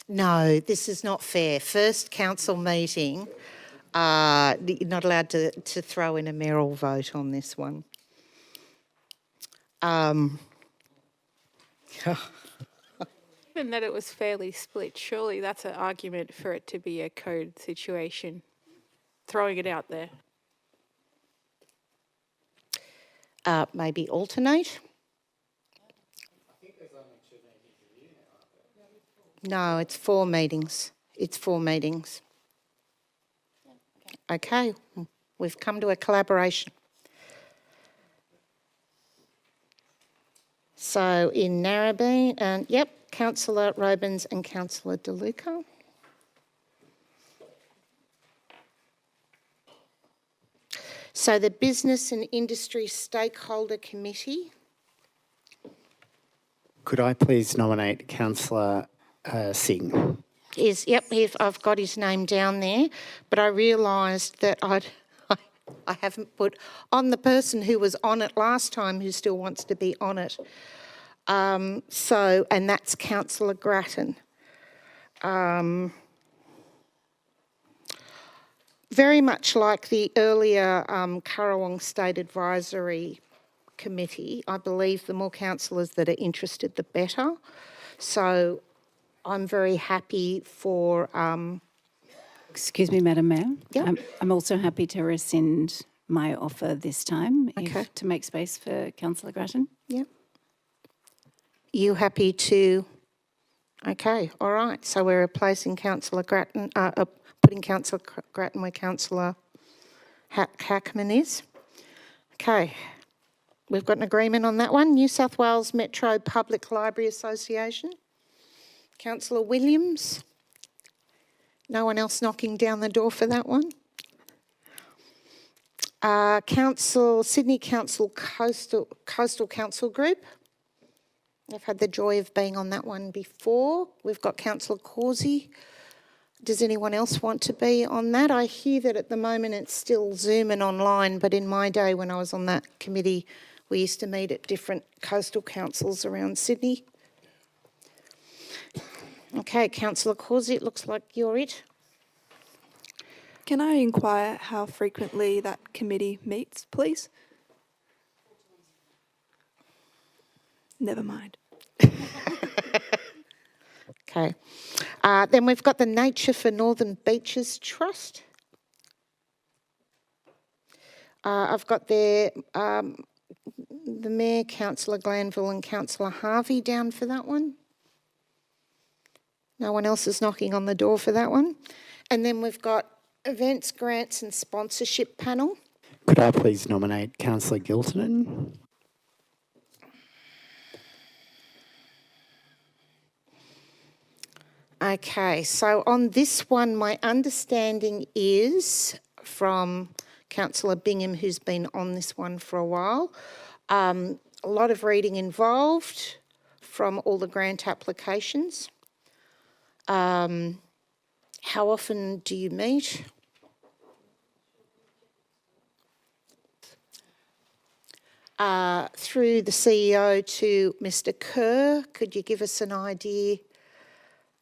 No, this is not fair. First council meeting, you're not allowed to throw in a mayoral vote on this one. Given that it was fairly split, surely that's an argument for it to be a code situation. Throwing it out there. Maybe alternate? No, it's 4 meetings. It's 4 meetings. Okay, we've come to a collaboration. So in Narrabeen, yep, Councillor Robins and Councillor DeLuca. So the Business and Industry Stakeholder Committee. Could I please nominate Councillor Singh? Yep, I've got his name down there, but I realised that I haven't put on the person who was on it last time who still wants to be on it. And that's Councillor Grattan. Very much like the earlier Currawong State Advisory Committee, I believe the more councillors that are interested, the better. So I'm very happy for... Excuse me, Madam Mayor. Yep. I'm also happy to rescind my offer this time Okay. to make space for Councillor Grattan. Yep. You happy to... Okay, all right. So we're replacing Councillor Grattan, putting Councillor Grattan where Councillor Hackman is. Okay. We've got an agreement on that one. New South Wales Metro Public Library Association. Councillor Williams. No one else knocking down the door for that one. Sydney Council Coastal Council Group. I've had the joy of being on that one before. We've got Councillor Causey. Does anyone else want to be on that? I hear that at the moment it's still Zoom and online, but in my day when I was on that committee, we used to meet at different coastal councils around Sydney. Okay, Councillor Causey, it looks like you're it. Can I inquire how frequently that committee meets, please? Never mind. Okay. Then we've got the Nature for Northern Beaches Trust. I've got there the Mayor, Councillor Glanville and Councillor Harvey down for that one. No one else is knocking on the door for that one. And then we've got Events, Grants and Sponsorship Panel. Could I please nominate Councillor Giltinan? Okay, so on this one, my understanding is from Councillor Bingham, who's been on this one for a while, a lot of reading involved from all the grant applications. How often do you meet? Through the CEO to Mr. Kerr, could you give us an idea,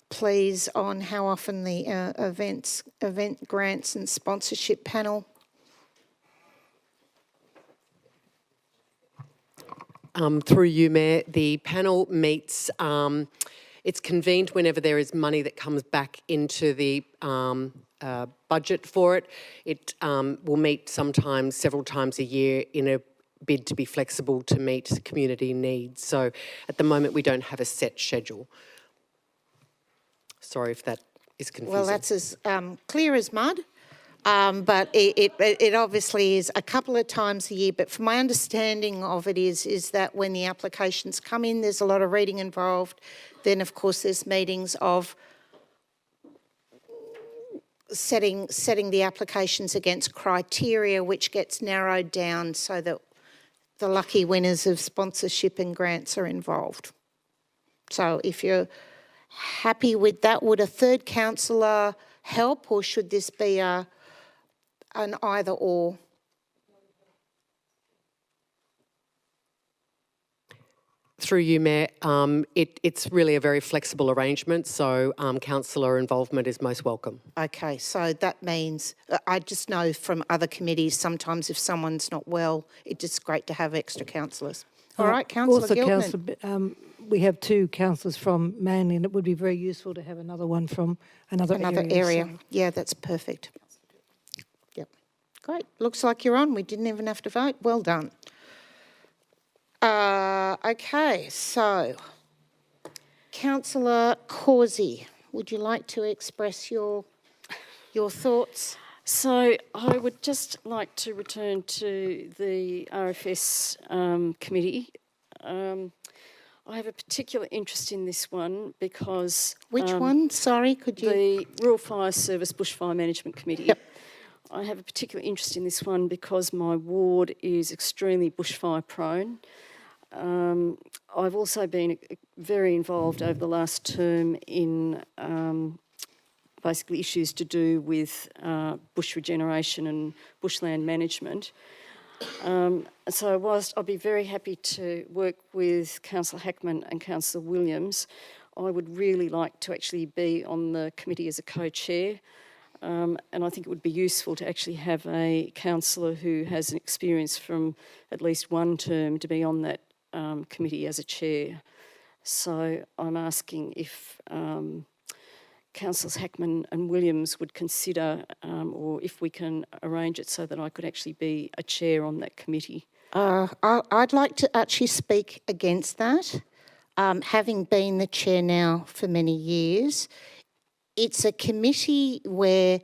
please, on how often the event grants and sponsorship panel? Through you, Mayor, the panel meets, it's convened whenever there is money that comes back into the budget for it. It will meet sometimes several times a year in a bid to be flexible to meet community needs. So at the moment we don't have a set schedule. Sorry if that is confusing. Well, that's as clear as mud, but it obviously is a couple of times a year. But from my understanding of it is that when the applications come in, there's a lot of reading involved. Then, of course, there's meetings of setting the applications against criteria, which gets narrowed down so that the lucky winners of sponsorship and grants are involved. So if you're happy with that, would a third councillor help, or should this be an either or? Through you, Mayor, it's really a very flexible arrangement, so councillor involvement is most welcome. Okay, so that means, I just know from other committees, sometimes if someone's not well, it's just great to have extra councillors. All right, Councillor Also, Gilman. we have 2 councillors from Manly, and it would be very useful to have another one from another area. so- Yeah, that's perfect. Yep. Great. Looks like you're on. We didn't even have to vote. Well done. Okay, so Councillor Causey, would you like to express your thoughts? So I would just like to return to the RFS committee. I have a particular interest in this one because... Which one? Sorry, could you... The Rural Fire Service Bushfire Management Committee. Yep. I have a particular interest in this one because my ward is extremely bushfire prone. I've also been very involved over the last term in basically issues to do with bush regeneration and bushland management. So whilst I'd be very happy to work with Councillor Hackman and Councillor Williams, I would really like to actually be on the committee as a co-chair. And I think it would be useful to actually have a councillor who has an experience from at least one term to be on that committee as a chair. So I'm asking if Councillors Hackman and Williams would consider, or if we can arrange it so that I could actually be a chair on that committee. I'd like to actually speak against that. Having been the chair now for many years, it's a committee where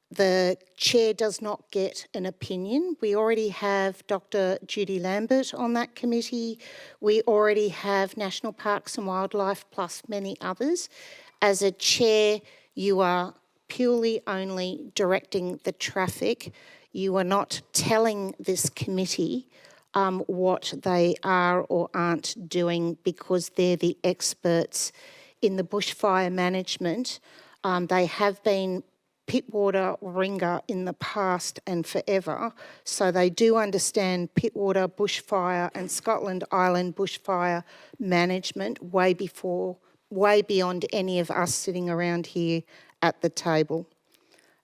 the chair does not get an opinion. We already have Dr. Judy Lambert on that committee. We already have National Parks and Wildlife plus many others. As a chair, you are purely only directing the traffic. You are not telling this committee what they are or aren't doing because they're the experts in the bushfire management. They have been Pittwater Ringa in the past and forever, so they do understand Pittwater bushfire and Scotland Island bushfire management way beyond any of us sitting around here at the table.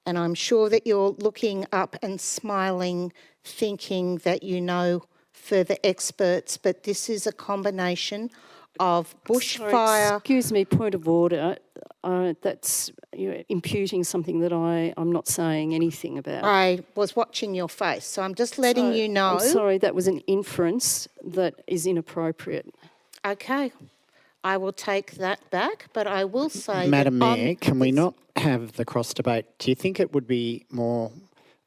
And I'm sure that you're looking up and smiling, thinking that you know further experts, but this is a combination of bushfire... Sorry, excuse me, point of order. That's imputing something that I'm not saying anything about. I was watching your face, so I'm just letting you know. I'm sorry, that was an inference that is inappropriate. Okay. I will take that back, but I will say Madam that Mayor, can we not have the cross debate? Do you think it would be more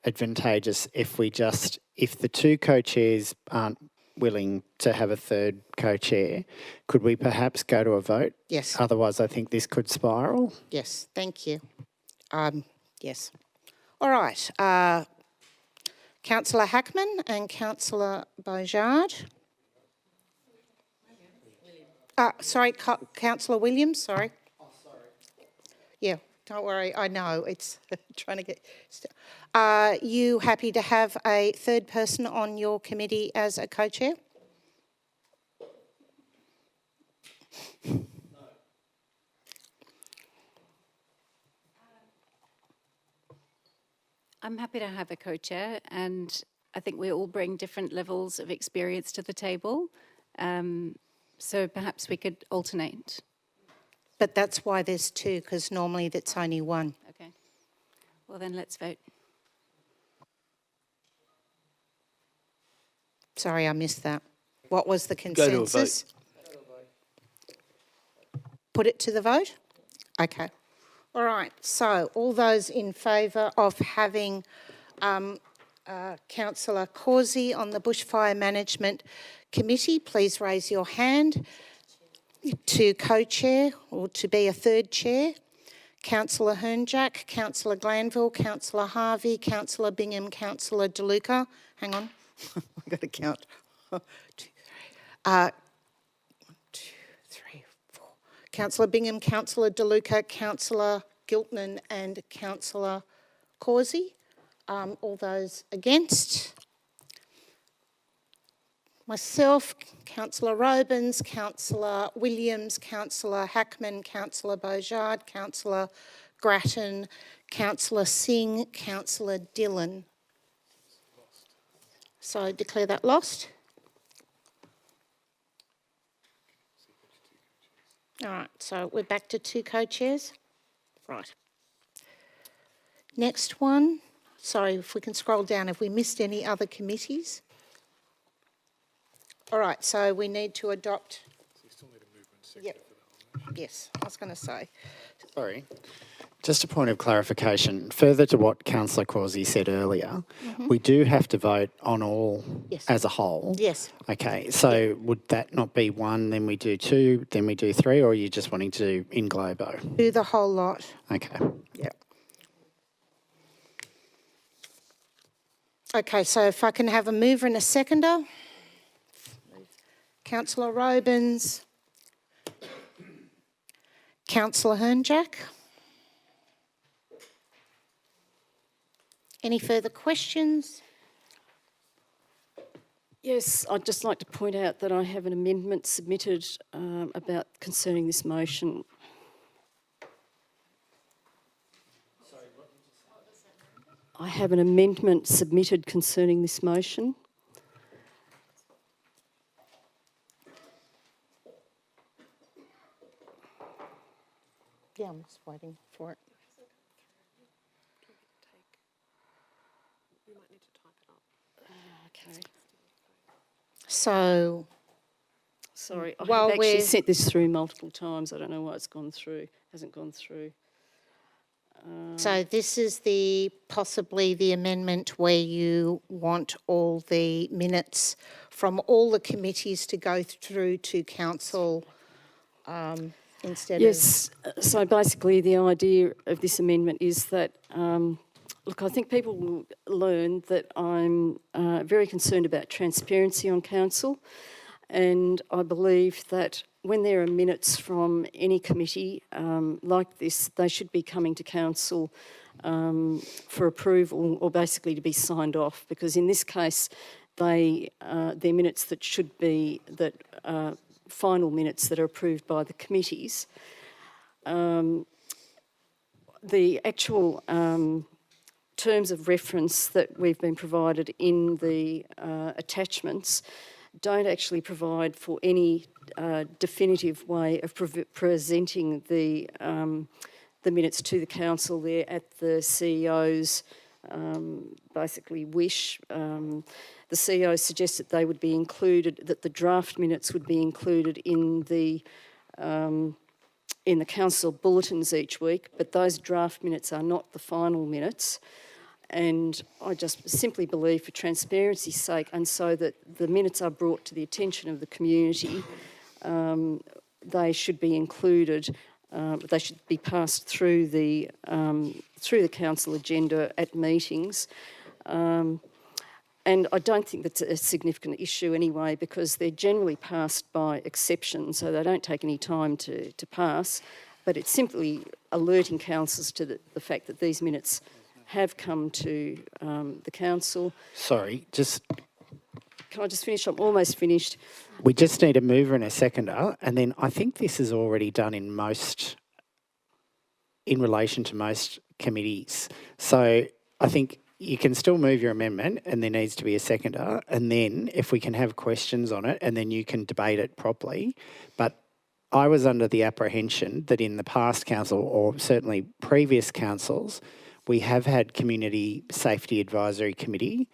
advantageous if the two co-chairs aren't willing to have a third co-chair, could we perhaps go to a vote? Yes. Otherwise, I think this could spiral. Yes, thank you. Yes. All right. Councillor Hackman and Councillor Beaujard. Sorry, Councillor Williams, sorry. Oh, sorry. Yeah, don't worry, I know, it's trying to get... Are you happy to have a third person on your committee as a co-chair? I'm happy to have a co-chair, and I think we all bring different levels of experience to the table. So perhaps we could alternate. But that's why there's two, because normally that's only one. Okay. Well, then let's vote. Sorry, I missed that. What was the Go to a vote. consensus? Put it to the vote? Okay. All right. So all those in favour of having Councillor Causey on the Bushfire Management Committee, please raise your hand. To co-chair or to be a third chair, Councillor Hernjack, Councillor Glanville, Councillor Harvey, Councillor Bingham, Councillor DeLuca. Hang on, I've got to count. 1, 2, 3, 4. Councillor Bingham, Councillor DeLuca, Councillor Giltnan and Councillor Causey. All those against? Myself, Councillor Robins, Councillor Williams, Councillor Hackman, Councillor Beaujard, Councillor Grattan, Councillor Singh, Councillor Dillon. So I declare that lost. All right, so we're back to two co-chairs. Right. Next one. Sorry, if we can scroll down, have we missed any other committees? All right, so we need to adopt... Yep. Yes, I was going to say. Sorry. Just a point of clarification. Further to what Councillor Causey said earlier, we do have to vote on all as a whole. Yes. Okay, so would that not be one, then we do two, then we do three, or are you just wanting to do in globo? Do the whole lot. Okay. Yeah. Okay, so if I can have a mover and a seconder. Councillor Robins. Councillor Hernjack. Any further questions? Yes, I'd just like to point out that I have an amendment submitted about concerning this motion. I have an amendment submitted concerning this motion. Yeah, I'm just waiting for it. Okay. So, sorry, I've while actually we're... sent this through multiple times. I don't know why it's gone through, hasn't gone through. So this is possibly the amendment where you want all the minutes from all the committees to go through to council instead of... Yes, so basically the idea of this amendment is that, look, I think people will learn that I'm very concerned about transparency on council, and I believe that when there are minutes from any committee like this, they should be coming to council for approval or basically to be signed off, because in this case they're minutes that should be final minutes that are approved by the committees. The actual terms of reference that we've been provided in the attachments don't actually provide for any definitive way of presenting the minutes to the council. There at the CEO's basically wish. The CEO suggested they would be included, that the draft minutes would be included in the in the council bulletins each week, but those draft minutes are not the final minutes. And I just simply believe, for transparency's sake, and so that the minutes are brought to the attention of the community, they should be included. They should be passed through the council agenda at meetings. And I don't think that's a significant issue anyway, because they're generally passed by exception, so they don't take any time to pass. But it's simply alerting councillors to the fact that these minutes have come to the council. Sorry, Can I just finish? I'm almost finished. we just need a mover and a seconder, and then I think this is already done in relation to most committees. So I think you can still move your amendment and there needs to be a seconder, and then if we can have questions on it, and then you can debate it properly. But I was under the apprehension that in the past council, or certainly previous councils, we have had Community Safety Advisory Committee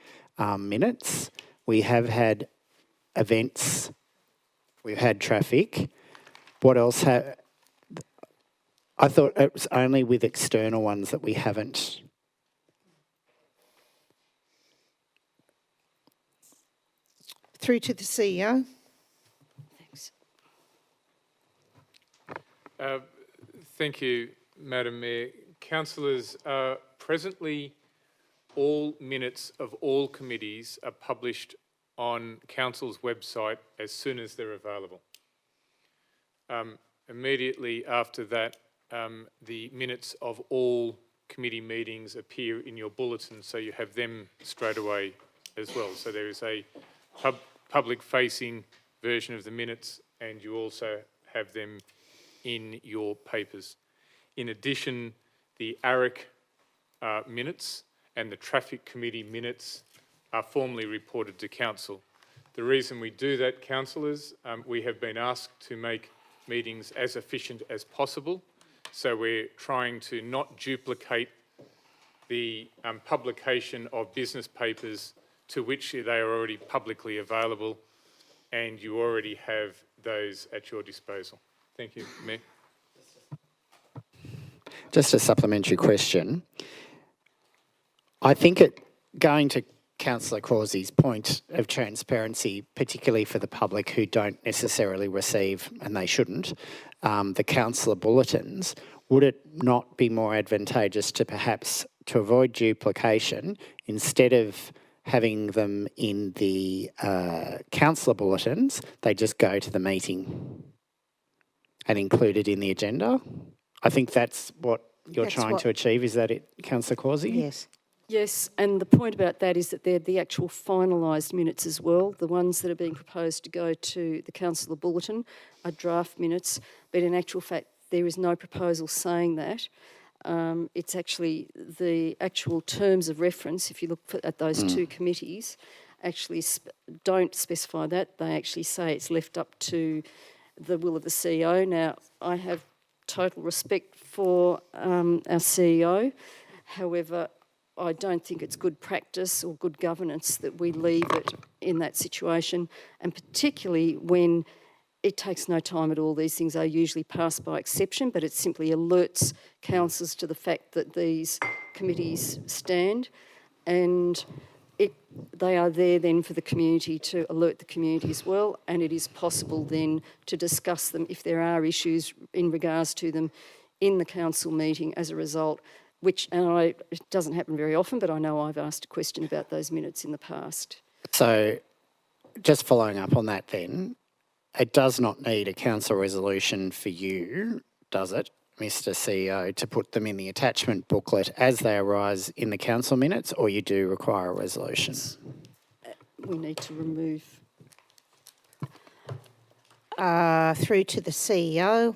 minutes. We have had events. We've had traffic. What else? I thought it was only with external ones that we haven't. Through to the CEO. Thanks. Thank you, Madam Mayor. Councillors, presently all minutes of all committees are published on Council's website as soon as they're available. Immediately after that, the minutes of all committee meetings appear in your bulletin, so you have them straight away as well. So there is a public-facing version of the minutes, and you also have them in your papers. In addition, the ARIC minutes and the Traffic Committee minutes are formally reported to Council. The reason we do that, councillors, we have been asked to make meetings as efficient as possible, so we're trying to not duplicate the publication of business papers to which they are already publicly available, and you already have those at your disposal. Thank you, Mayor. Just a supplementary question. I think going to Councillor Causey's point of transparency, particularly for the public who don't necessarily receive, and they shouldn't, the councillor bulletins, would it not be more advantageous to perhaps, to avoid duplication, instead of having them in the councillor bulletins, they just go to the meeting and include it in the agenda? I think that's what you're trying to achieve. Is that it, Councillor Causey? Yes. Yes, and the point about that is that they're the actual finalised minutes as well. The ones that are being proposed to go to the councillor bulletin are draft minutes, but in actual fact, there is no proposal saying that. It's actually the actual terms of reference, if you look at those two committees, actually don't specify that. They actually say it's left up to the will of the CEO. Now, I have total respect for our CEO. However, I don't think it's good practice or good governance that we leave it in that situation, and particularly when it takes no time at all. These things are usually passed by exception, but it simply alerts councillors to the fact that these committees stand, and they are there then for the community, to alert the community as well, and it is possible then to discuss them if there are issues in regards to them in the council meeting as a result, it doesn't happen very often, but I know I've asked a question about those minutes in the past. So just following up on that then, it does not need a council resolution for you, does it, Mr CEO, to put them in the attachment booklet as they arise in the council minutes, or you do require a resolution? We need to remove. Through to the CEO.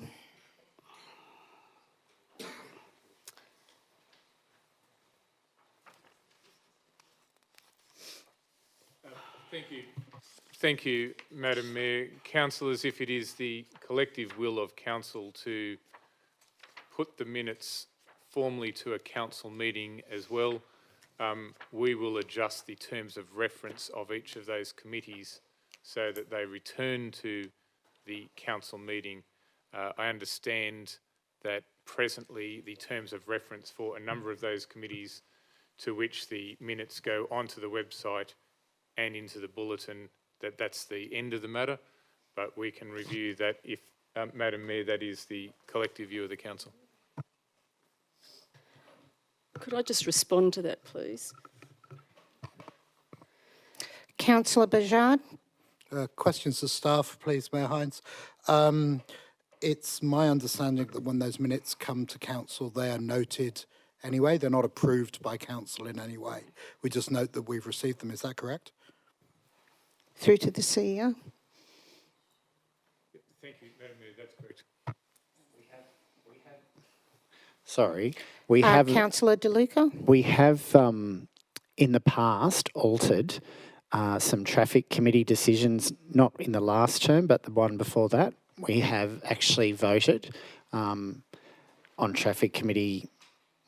Thank you, Madam Mayor. Councillors, if it is the collective will of Council to put the minutes formally to a council meeting as well, we will adjust the terms of reference of each of those committees so that they return to the council meeting I understand that presently the terms of reference for a number of those committees to which the minutes go onto the website and into the bulletin, that's the end of the matter, but we can review that if, Madam Mayor, that is the collective view of the council. Could I just respond to that, please? Councillor Bajard. Questions to staff, please, Mayor Hines. It's my understanding that when those minutes come to council, they are noted anyway. They're not approved by council in any way. We just note that we've received them. Is that correct? Through to the CEO. Thank you, Madam Mayor, that's correct. Sorry, we have... Councillor De Luca. We have, in the past, altered some traffic committee decisions, not in the last term, but the one before that. We have actually voted on traffic committee,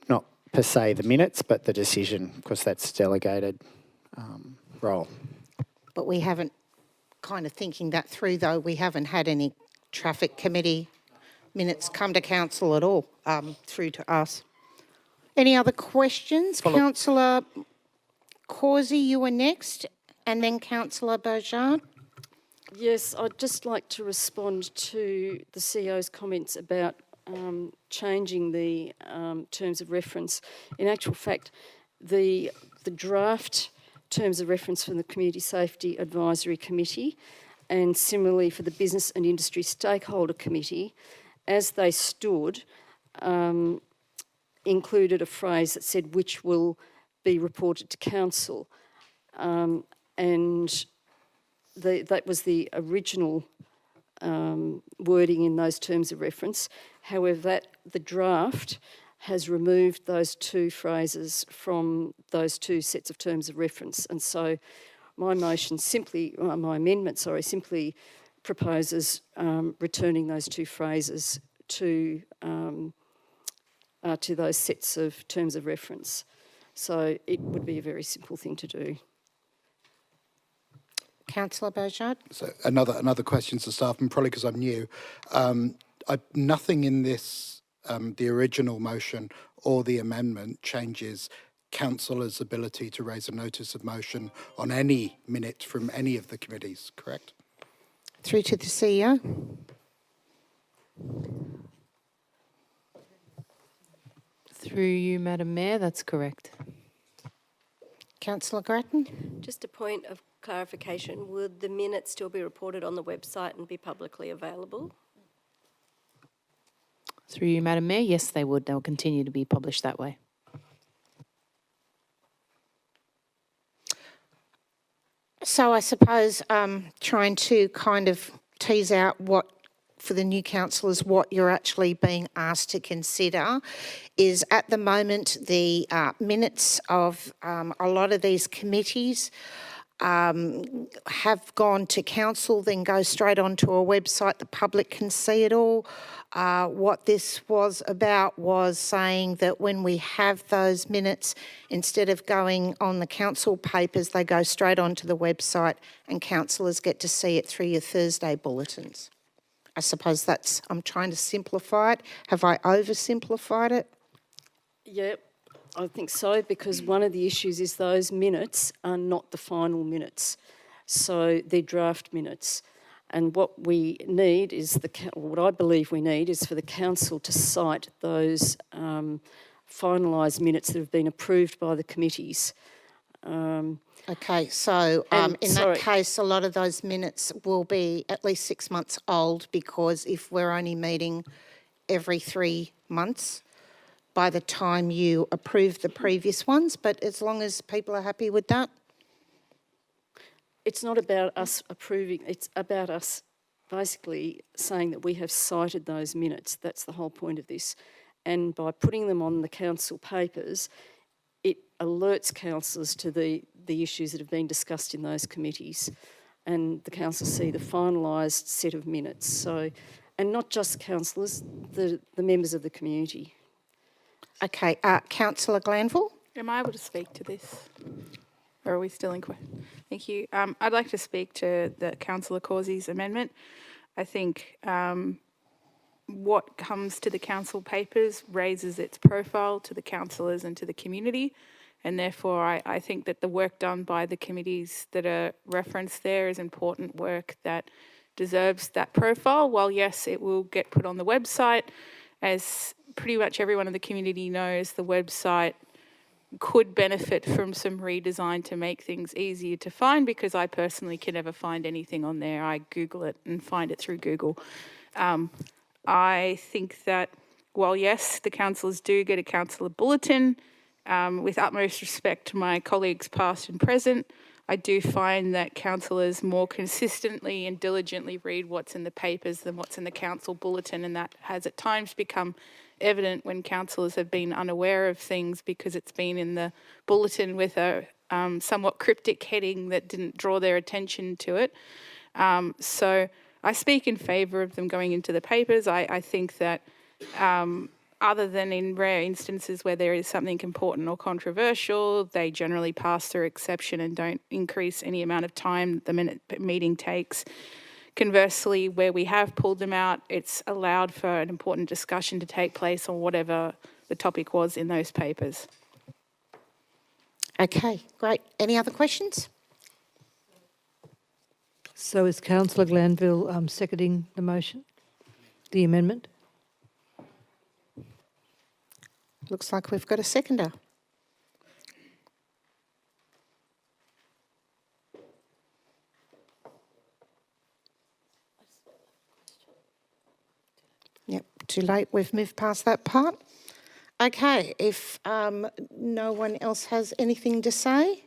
not per se the minutes, but the decision, because that's delegated role. But we haven't, kind of thinking that through though, we haven't had any traffic committee minutes come to council at all through to us. Any other questions? Councillor Causey, you were next, and then Councillor Bajard. Yes, I'd just like to respond to the CEO's comments about changing the terms of reference. In actual fact, the draft terms of reference from the Community Safety Advisory Committee and similarly for the Business and Industry Stakeholder Committee, as they stood, included a phrase that said which will be reported to council. And that was the original wording in those terms of reference. However, the draft has removed those two phrases from those two sets of terms of reference. And so my motion simply, my amendment, sorry, simply proposes returning those two phrases to those sets of terms of reference. So it would be a very simple thing to do. Councillor Bajard. So another question to staff, and probably because I'm new. Nothing in this, the original motion or the amendment changes councillors' ability to raise a notice of motion on any minute from any of the committees, correct? Through to the CEO. Through you, Madam Mayor, that's correct. Councillor Grattan. Just a point of clarification, would the minutes still be reported on the website and be publicly available? Through you, Madam Mayor, yes, they would. They'll continue to be published that way. So I suppose trying to kind of tease out what, for the new councillors, what you're actually being asked to consider is at the moment the minutes of a lot of these committees have gone to council, then go straight onto a website. The public can see it all. What this was about was saying that when we have those minutes, instead of going on the council papers, they go straight onto the website and councillors get to see it through your Thursday bulletins. I suppose that's, I'm trying to simplify it. Have I oversimplified it? Yep. I think so, because one of the issues is those minutes are not the final minutes. So they're draft minutes. And what we need is, what I believe we need is for the council to cite those finalised minutes that have been approved by the committees. Okay, so in that case, a lot of those minutes will be at least 6 months old, because if we're only meeting every 3 months, by the time you approve the previous ones, but as long as people are happy with that? It's not about us approving, it's about us basically saying that we have cited those minutes. That's the whole point of this. And by putting them on the council papers, it alerts councillors to the issues that have been discussed in those committees, and the council see the finalised set of minutes. So, and not just councillors, the members of the community. Okay, Councillor Glanville. Am I able to speak to this? Or are we still in question? Thank you. I'd like to speak to the Councillor Causey's amendment. I think what comes to the council papers raises its profile to the councillors and to the community. And therefore, I think that the work done by the committees that are referenced there is important work that deserves that profile. While yes, it will get put on the website, as pretty much everyone in the community knows, the website could benefit from some redesign to make things easier to find, because I personally can never find anything on there. I Google it and find it through Google. I think that while yes, the councillors do get a councillor bulletin, with utmost respect to my colleagues past and present, I do find that councillors more consistently and diligently read what's in the papers than what's in the council bulletin, and that has at times become evident when councillors have been unaware of things because it's been in the bulletin with a somewhat cryptic heading that didn't draw their attention to it. So I speak in favour of them going into the papers. I think that other than in rare instances where there is something important or controversial, they generally pass through exception and don't increase any amount of time the meeting takes. Conversely, where we have pulled them out, it's allowed for an important discussion to take place on whatever the topic was in those papers. Okay, great. Any other questions? So is Councillor Glanville seconding the motion, the amendment? Looks like we've got a seconder. Yep, too late. We've moved past that part. Okay, if no one else has anything to say,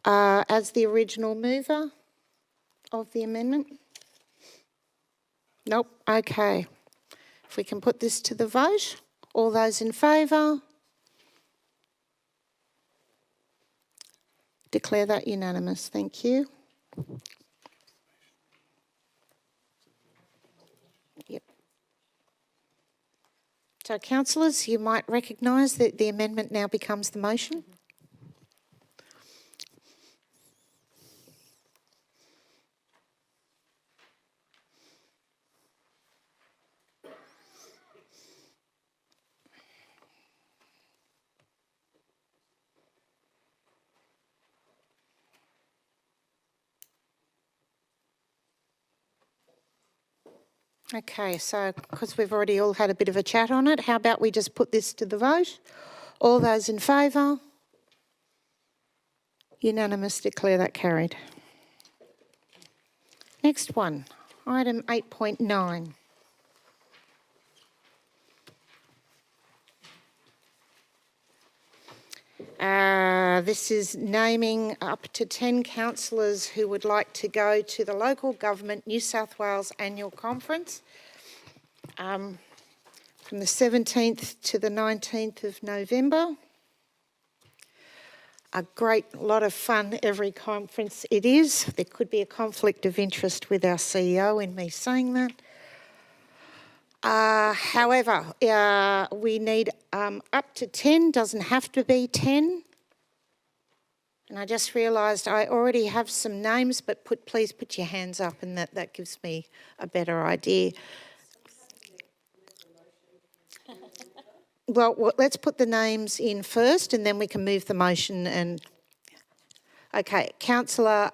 as the original mover of the amendment? Nope, okay. If we can put this to the vote. All those in favour? Declare that unanimous. Thank you. Yep. So, councillors, you might recognise that the amendment now becomes the motion. Okay, so because we've already all had a bit of a chat on it, how about we just put this to the vote? All those in favour? Unanimous, declare that carried. Next one, item 8.9. This is naming up to 10 councillors who would like to go to the Local Government New South Wales Annual Conference from the 17th to the 19th of November. A great lot of fun every conference it is. There could be a conflict of interest with our CEO in me saying that. However, we need up to 10, doesn't have to be 10. And I just realised I already have some names, but please put your hands up, and that gives me a better idea. Well, let's put the names in first, and then we can move the motion. And okay, Councillor,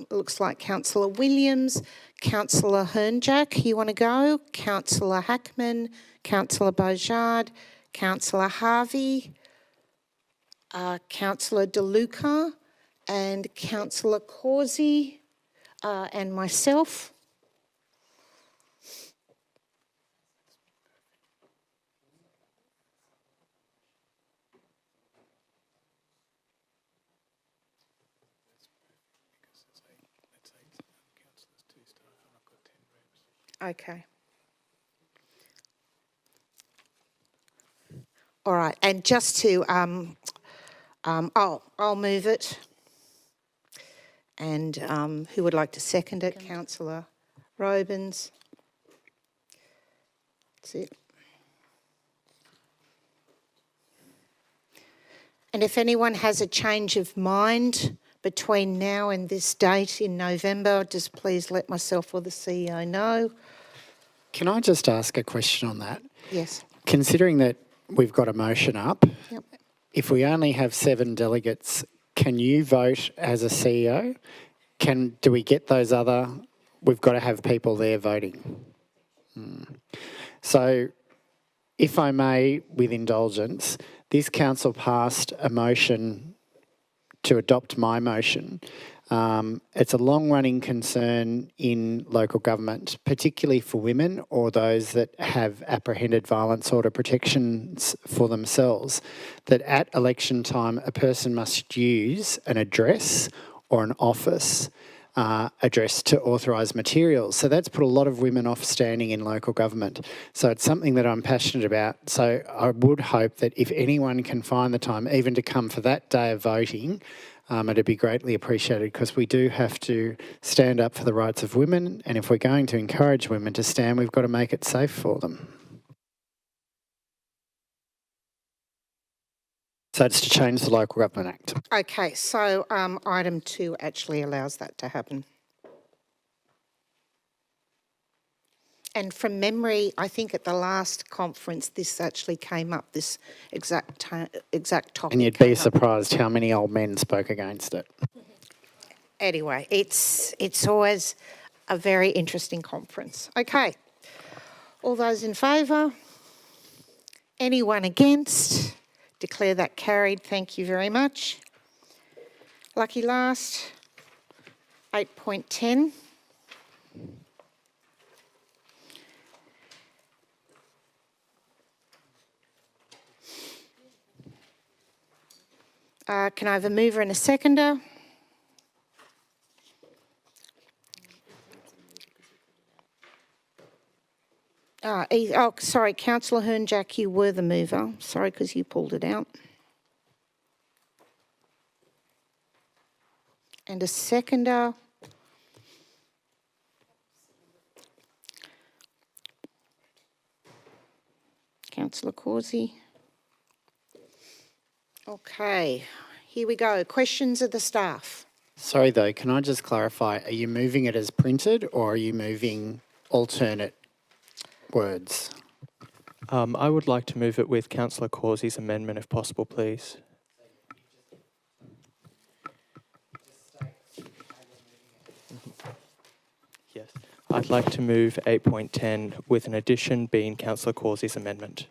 looks like Councillor Williams, Councillor Hernjack, you want to go? Councillor Hackman, Councillor Beaujard, Councillor Harvey, Councillor DeLuca, and Councillor Causey, and myself. Okay. All right, and just to, I'll move it. And who would like to second it? Councillor Robins. That's it. And if anyone has a change of mind between now and this date in November, just please let myself or the CEO know. Can I just ask a question on that? Yes. Considering that we've got a motion up, Yep. if we only have 7 delegates, can you vote as a CEO? Do we get those other? We've got to have people there voting. So, if I may, with indulgence, this council passed a motion to adopt my motion. It's a long-running concern in local government, particularly for women or those that have apprehended violence order protections for themselves, that at election time a person must use an address or an office address to authorise materials. So that's put a lot of women off standing in local government. So it's something that I'm passionate about. So I would hope that if anyone can find the time, even to come for that day of voting, it'd be greatly appreciated, because we do have to stand up for the rights of women, and if we're going to encourage women to stand, we've got to make it safe for them. So it's to change the Local Government Act. Okay, so item 2 actually allows that to happen. And from memory, I think at the last conference, this actually came up, this exact topic. And you'd be surprised how many old men spoke against it. Anyway, it's always a very interesting conference. Okay, all those in favour? Anyone against? Declare that carried. Thank you very much. Lucky last, 8.10. Can I have a mover and a seconder? Sorry, Councillor Hernjack, you were the mover. Sorry, because you pulled it out. And a seconder. Councillor Causey. Okay, here we go. Questions of the staff. Sorry though, can I just clarify, are you moving it as printed or are you moving alternate words? I would like to move it with Councillor Causey's amendment if possible, please. Yes. I'd like to move 8.10 with an addition being Councillor Causey's amendment.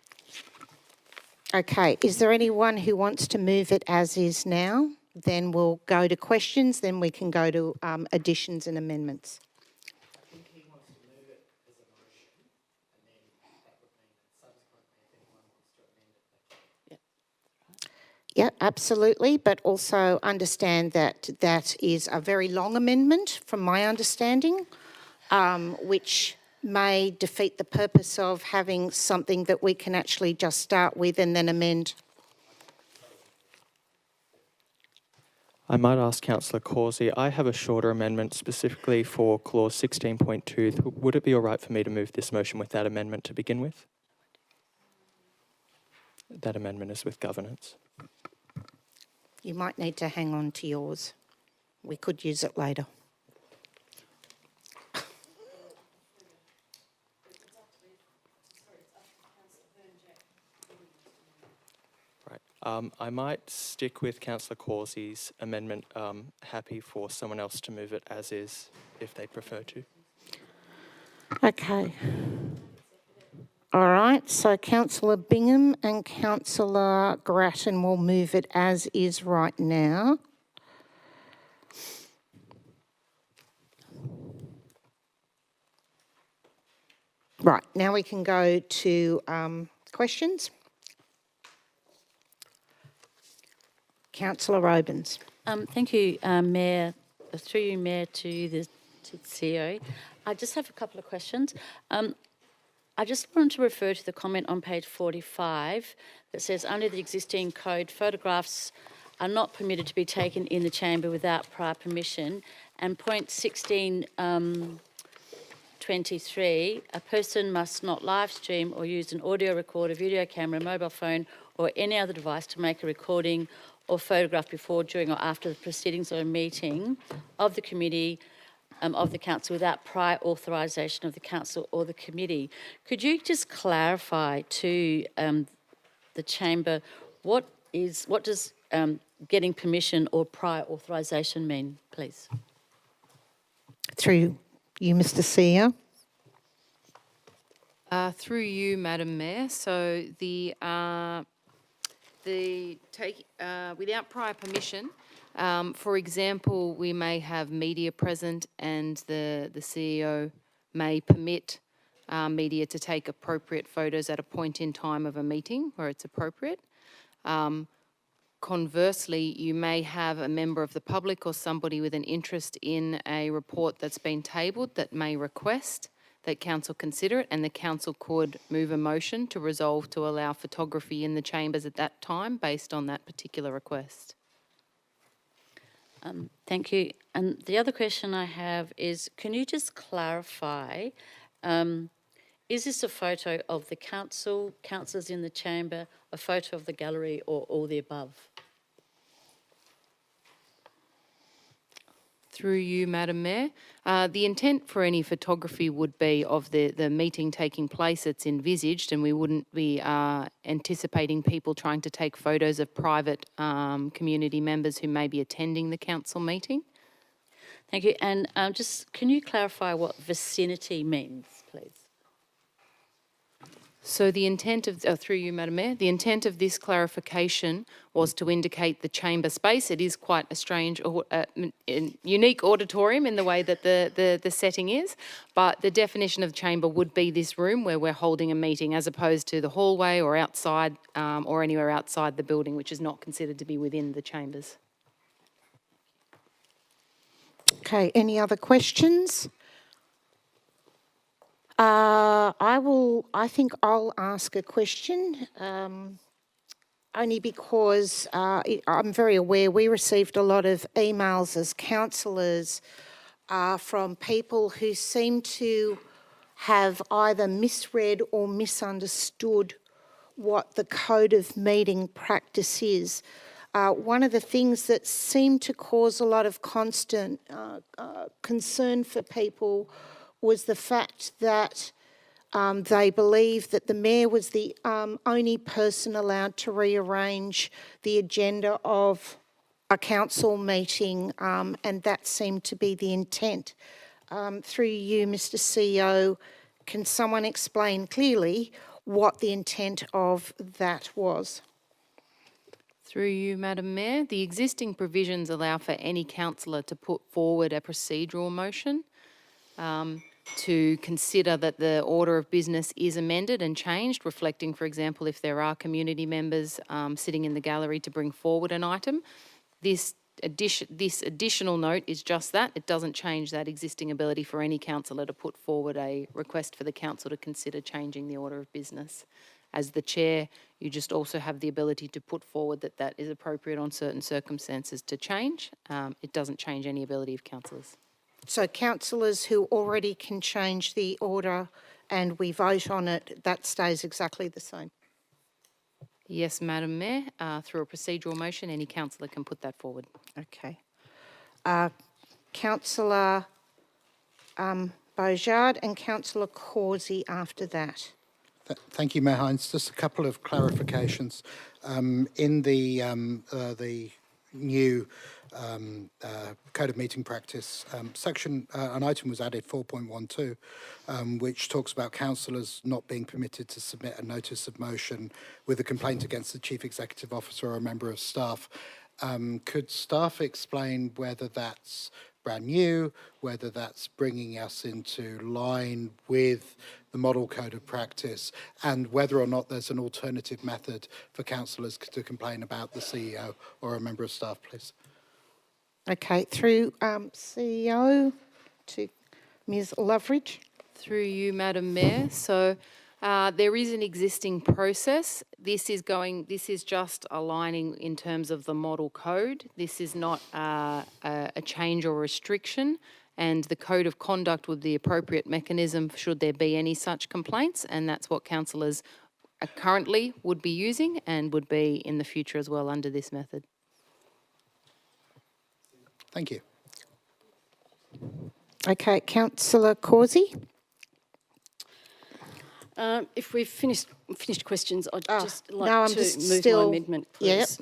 Okay, is there anyone who wants to move it as is now? Then we'll go to questions, then we can go to additions and amendments. Yeah, absolutely, but also understand that that is a very long amendment from my understanding, which may defeat the purpose of having something that we can actually just start with and then amend. I might ask Councillor Causey, I have a shorter amendment specifically for clause 16.2. Would it be all right for me to move this motion with that amendment to begin with? That amendment is with governance. You might need to hang on to yours. We could use it later. I might stick with Councillor Causey's amendment. Happy for someone else to move it as is, if they prefer to. Okay. All right, so Councillor Bingham and Councillor Grattan will move it as is right now. Right, now we can go to questions. Councillor Robins. Thank you, Mayor. Through you, Mayor, to the CEO. I just have a couple of questions. I just wanted to refer to the comment on page 45 that says, under the existing code, photographs are not permitted to be taken in the chamber without prior permission. And point 16.23, a person must not live stream or use an audio recorder, video camera, mobile phone, or any other device to make a recording or photograph before, during, or after the proceedings of a meeting of the committee of the council without prior authorisation of the council or the committee. Could you just clarify to the chamber what does getting permission or prior authorisation mean, please? Through you, Mr. CEO. Through you, Madam Mayor. So without prior permission, for example, we may have media present, and the CEO may permit media to take appropriate photos at a point in time of a meeting where it's appropriate. Conversely, you may have a member of the public or somebody with an interest in a report that's been tabled that may request that council consider it, and the council could move a motion to resolve to allow photography in the chambers at that time based on that particular request. Thank you. And the other question I have is, can you just clarify, is this a photo of the council, councillors in the chamber, a photo of the gallery, or all the above? Through you, Madam Mayor. The intent for any photography would be of the meeting taking place that's envisaged, and we wouldn't be anticipating people trying to take photos of private community members who may be attending the council meeting. Thank you. And just can you clarify what vicinity means, please? So the intent of, through you, Madam Mayor, the intent of this clarification was to indicate the chamber space. It is quite a strange, unique auditorium in the way that the setting is, but the definition of chamber would be this room where we're holding a meeting, as opposed to the hallway or outside or anywhere outside the building, which is not considered to be within the chambers. Okay, any other questions? I think I'll ask a question, only because I'm very aware we received a lot of emails as councillors from people who seem to have either misread or misunderstood what the code of meeting practice is. One of the things that seemed to cause a lot of constant concern for people was the fact that they believed that the mayor was the only person allowed to rearrange the agenda of a council meeting, and that seemed to be the intent. Through you, Mr. CEO, can someone explain clearly what the intent of that was? Through you, Madam Mayor, the existing provisions allow for any councillor to put forward a procedural motion to consider that the order of business is amended and changed, reflecting, for example, if there are community members sitting in the gallery to bring forward an item. This additional note is just that. It doesn't change that existing ability for any councillor to put forward a request for the council to consider changing the order of business. As the chair, you just also have the ability to put forward that that is appropriate on certain circumstances to change. It doesn't change any ability of councillors. So councillors who already can change the order and we vote on it, that stays exactly the same? Yes, Madam Mayor. Through a procedural motion, any councillor can put that forward. Okay. Councillor Bourgeard and Councillor Causey after that. Thank you, Mayor Hines. Just a couple of clarifications. In the new Code of Meeting Practice section, an item was added, 4.12, which talks about councillors not being permitted to submit a notice of motion with a complaint against the Chief Executive Officer or a member of staff. Could staff explain whether that's brand new, whether that's bringing us into line with the model code of practice, and whether or not there's an alternative method for councillors to complain about the CEO or a member of staff, please? Okay, through CEO to Ms. Loveridge. Through you, Madam Mayor. So there is an existing process. This is just aligning in terms of the model code. This is not a change or restriction, and the code of conduct would be the appropriate mechanism should there be any such complaints, and that's what councillors currently would be using and would be in the future as well under this method. Thank you. Okay, Councillor Causey. If we've finished questions, I'd just like no, I'm to just move still, my amendment, please.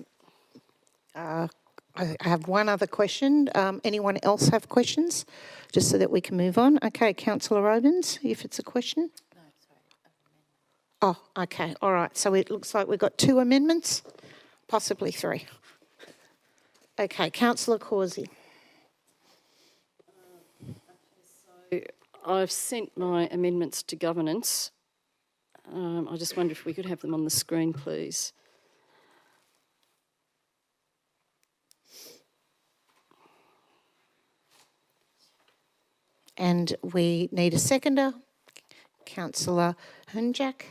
Yep. I have one other question. Anyone else have questions? Just so that we can move on. Okay, Councillor Robins, if it's a question. No, sorry. Oh, okay. All right. So it looks like we've got 2 amendments, possibly 3. Okay, Councillor Causey. So I've sent my amendments to governance. I just wonder if we could have them on the screen, please. And we need a seconder. Councillor Hunjak.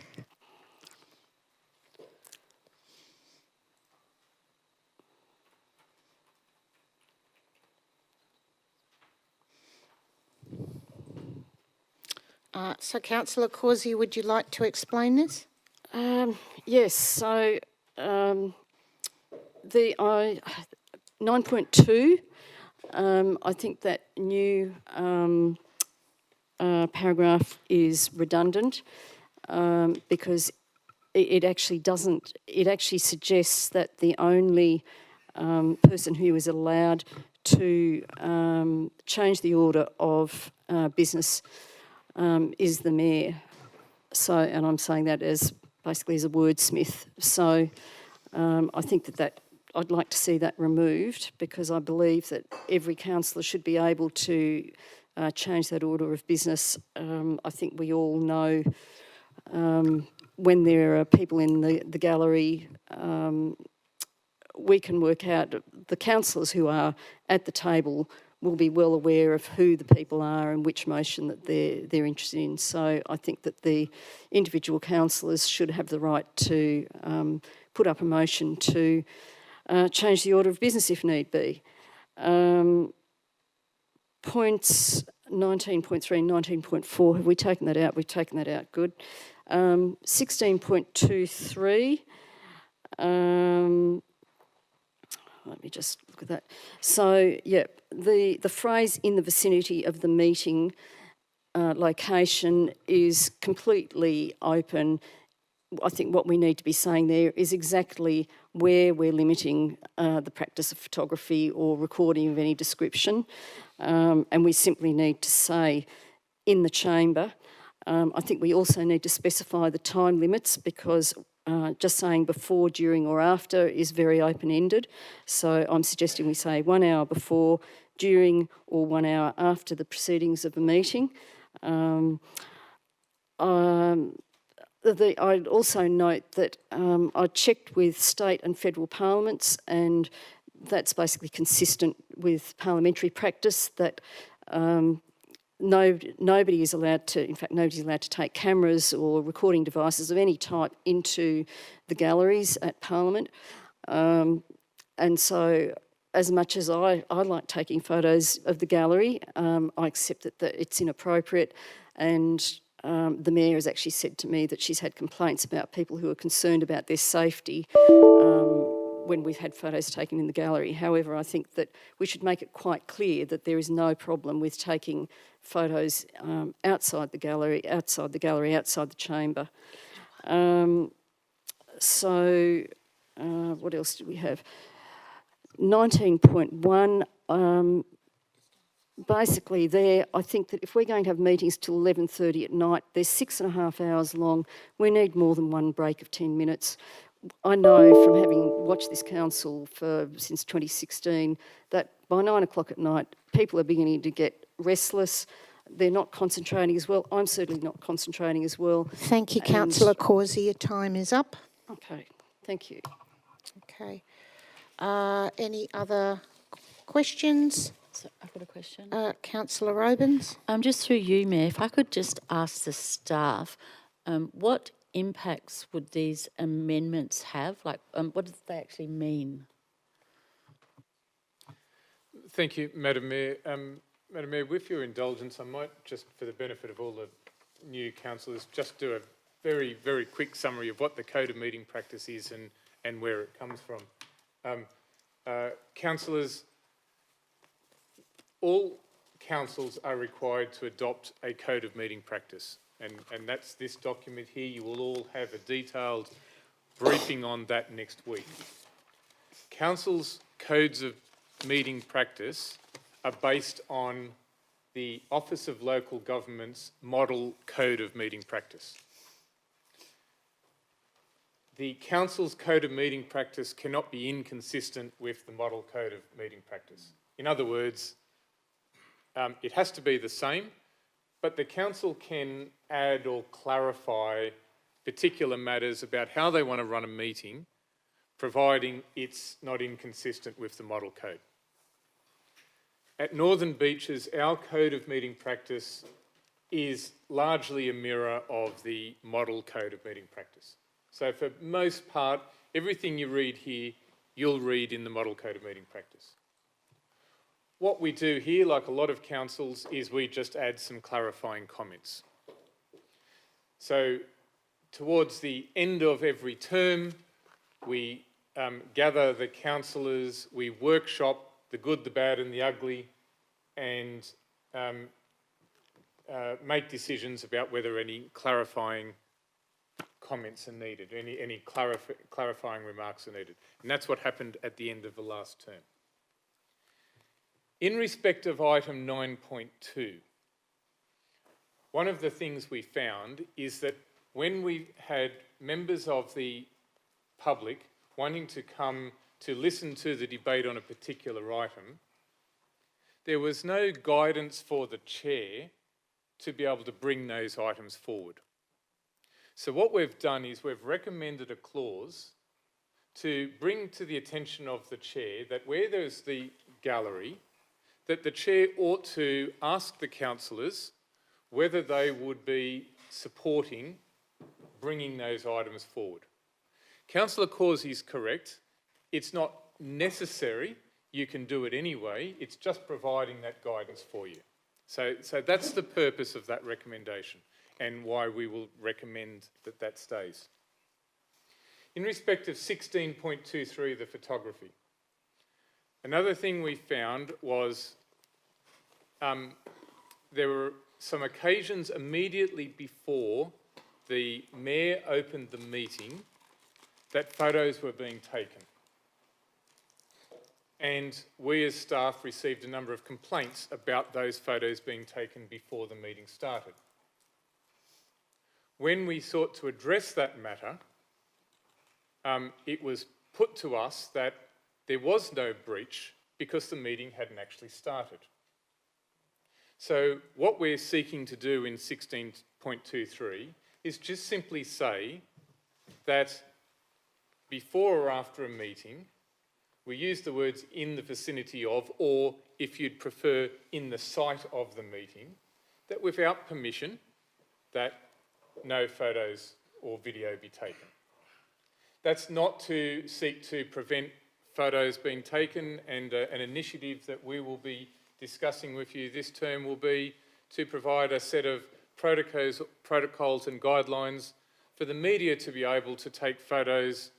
So, Councillor Causey, would you like to explain this? Yes, so the 9.2, I think that new paragraph is redundant because it actually doesn't, it actually suggests that the only person who is allowed to change the order of business is the Mayor. So, and I'm saying that as basically as a wordsmith. So I think that I'd like to see that removed because I believe that every councillor should be able to change that order of business. I think we all know when there are people in the gallery, we can work out, the councillors who are at the table will be well aware of who the people are and which motion that they're interested in. So I think that the individual councillors should have the right to put up a motion to change the order of business if need be. Points 19.3 and 19.4, have we taken that out? We've taken that out, good. 16.23, let me just look at that. So, yeah, the phrase in the vicinity of the meeting location is completely open. I think what we need to be saying there is exactly where we're limiting the practice of photography or recording of any description. And we simply need to say in the chamber. I think we also need to specify the time limits because just saying before, during or after is very open-ended. So I'm suggesting we say 1 hour before, during or 1 hour after the proceedings of a meeting. I'd also note that I checked with state and federal parliaments and that's basically consistent with parliamentary practice that nobody is allowed to, in fact, nobody's allowed to take cameras or recording devices of any type into the galleries at Parliament. And so as much as I like taking photos of the gallery, I accept that it's inappropriate and the Mayor has actually said to me that she's had complaints about people who are concerned about their safety when we've had photos taken in the gallery. However, I think that we should make it quite clear that there is no problem with taking photos outside the gallery, outside the chamber. What else do we have? 19.1, basically there, I think that if we're going to have meetings till 11:30 at night, they're 6.5 hours long. We need more than one break of 10 minutes. I know from having watched this council since 2016 that by 9 o'clock at night, people are beginning to get restless. They're not concentrating as well. I'm certainly not concentrating as well. Thank you, Councillor Causey. Your time is up. Okay, thank you. Okay. Any other questions? So I've got a question. Councillor Robins. Just through you, Mayor, if I could just ask the staff, what impacts would these amendments have? Like, what do they actually mean? Thank you, Madam Mayor. Madam Mayor, with your indulgence, I might just, for the benefit of all the new councillors, just do a very, very quick summary of what the Code of Meeting Practice is and where it comes from. Councillors, all councils are required to adopt a code of meeting practice. And that's this document here. You will all have a detailed briefing on that next week. Councils' codes of meeting practice are based on the Office of Local Government's model code of meeting practice. The council's code of meeting practice cannot be inconsistent with the model code of meeting practice. In other words, it has to be the same, but the council can add or clarify particular matters about how they want to run a meeting, providing it's not inconsistent with the model code. At Northern Beaches, our code of meeting practice is largely a mirror of the model code of meeting practice. So for most part, everything you read here, you'll read in the model code of meeting practice. What we do here, like a lot of councils, is we just add some clarifying comments. So towards the end of every term, we gather the councillors, we workshop the good, the bad and the ugly, and make decisions about whether any clarifying comments are needed, any clarifying remarks are needed. And that's what happened at the end of the last term. In respect of item 9.2, one of the things we found is that when we had members of the public wanting to come to listen to the debate on a particular item, there was no guidance for the chair to be able to bring those items forward. So what we've done is we've recommended a clause to bring to the attention of the chair that where there's the gallery, that the chair ought to ask the councillors whether they would be supporting bringing those items forward. Councillor Causey is correct. It's not necessary. You can do it anyway. It's just providing that guidance for you. So that's the purpose of that recommendation and why we will recommend that that stays. In respect of 16.23, the photography, another thing we found was there were some occasions immediately before the Mayor opened the meeting that photos were being taken. And we as staff received a number of complaints about those photos being taken before the meeting started. When we sought to address that matter, it was put to us that there was no breach because the meeting hadn't actually started. So what we're seeking to do in 16.23 is just simply say that before or after a meeting, we use the words in the vicinity of, or if you'd prefer, in the site of the meeting, that without permission, that no photos or video be taken. That's not to seek to prevent photos being taken, and an initiative that we will be discussing with you this term will be to provide a set of protocols and guidelines for the media to be able to take photos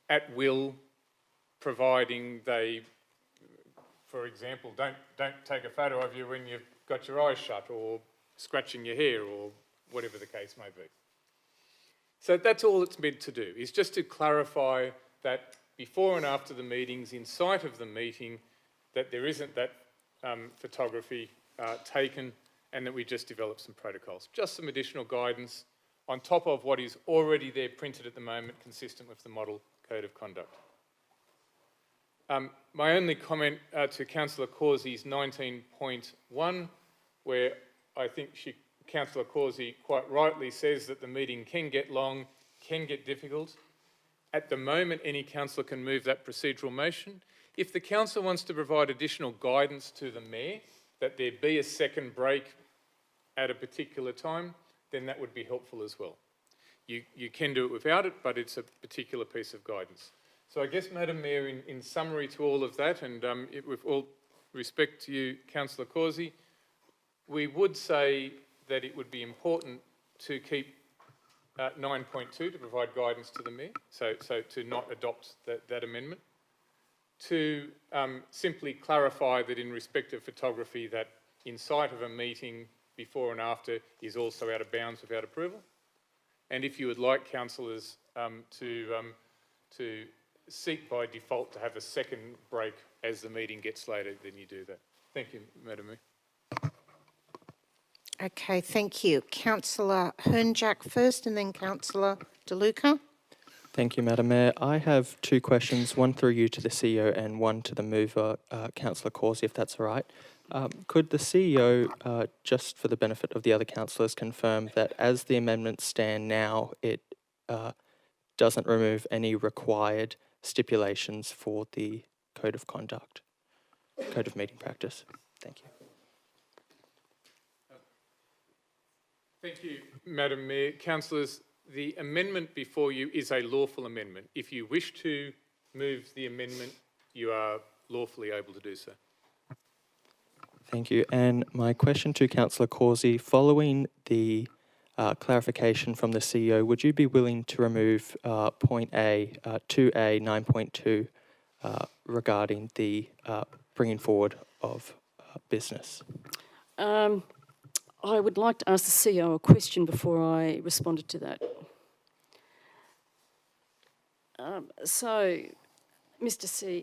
at will, providing they, for example, don't take a photo of you when you've got your eyes shut or scratching your hair or whatever the case may be. So that's all it's meant to do, is just to clarify that before and after the meetings, in sight of the meeting, that there isn't that photography taken, and that we just develop some protocols. Just some additional guidance on top of what is already there printed at the moment, consistent with the model code of conduct. My only comment to Councillor Causey's 19.1, where I think Councillor Causey quite rightly says that the meeting can get long, can get difficult. At the moment, any councillor can move that procedural motion. If the council wants to provide additional guidance to the Mayor that there be a second break at a particular time, then that would be helpful as well. You can do it without it, but it's a particular piece of guidance. So I guess, Madam Mayor, in summary to all of that, and with all respect to you, Councillor Causey, we would say that it would be important to keep 9.2 to provide guidance to the Mayor, so to not adopt that amendment. To simply clarify that in respect of photography that in sight of a meeting before and after is also out of bounds without approval. And if you would like councillors to seek by default to have a second break as the meeting gets later, then you do that. Thank you, Madam Mayor. Okay, thank you. Councillor Hernjack first and then Councillor De Luca. Thank you, Madam Mayor. I have two questions, one through you to the CEO and one to the mover, Councillor Causey, if that's all right. Could the CEO, just for the benefit of the other councillors, confirm that as the amendments stand now, it doesn't remove any required stipulations for the Code of Conduct, Code of Meeting Practice? Thank you. Thank you, Madam Mayor. Councillors, the amendment before you is a lawful amendment. If you wish to move the amendment, you are lawfully able to do so. Thank you. And my question to Councillor Causey, following the clarification from the CEO, would you be willing to remove point A, 2A 9.2 regarding the bringing forward of business? I would like to ask the CEO a question before I responded to that.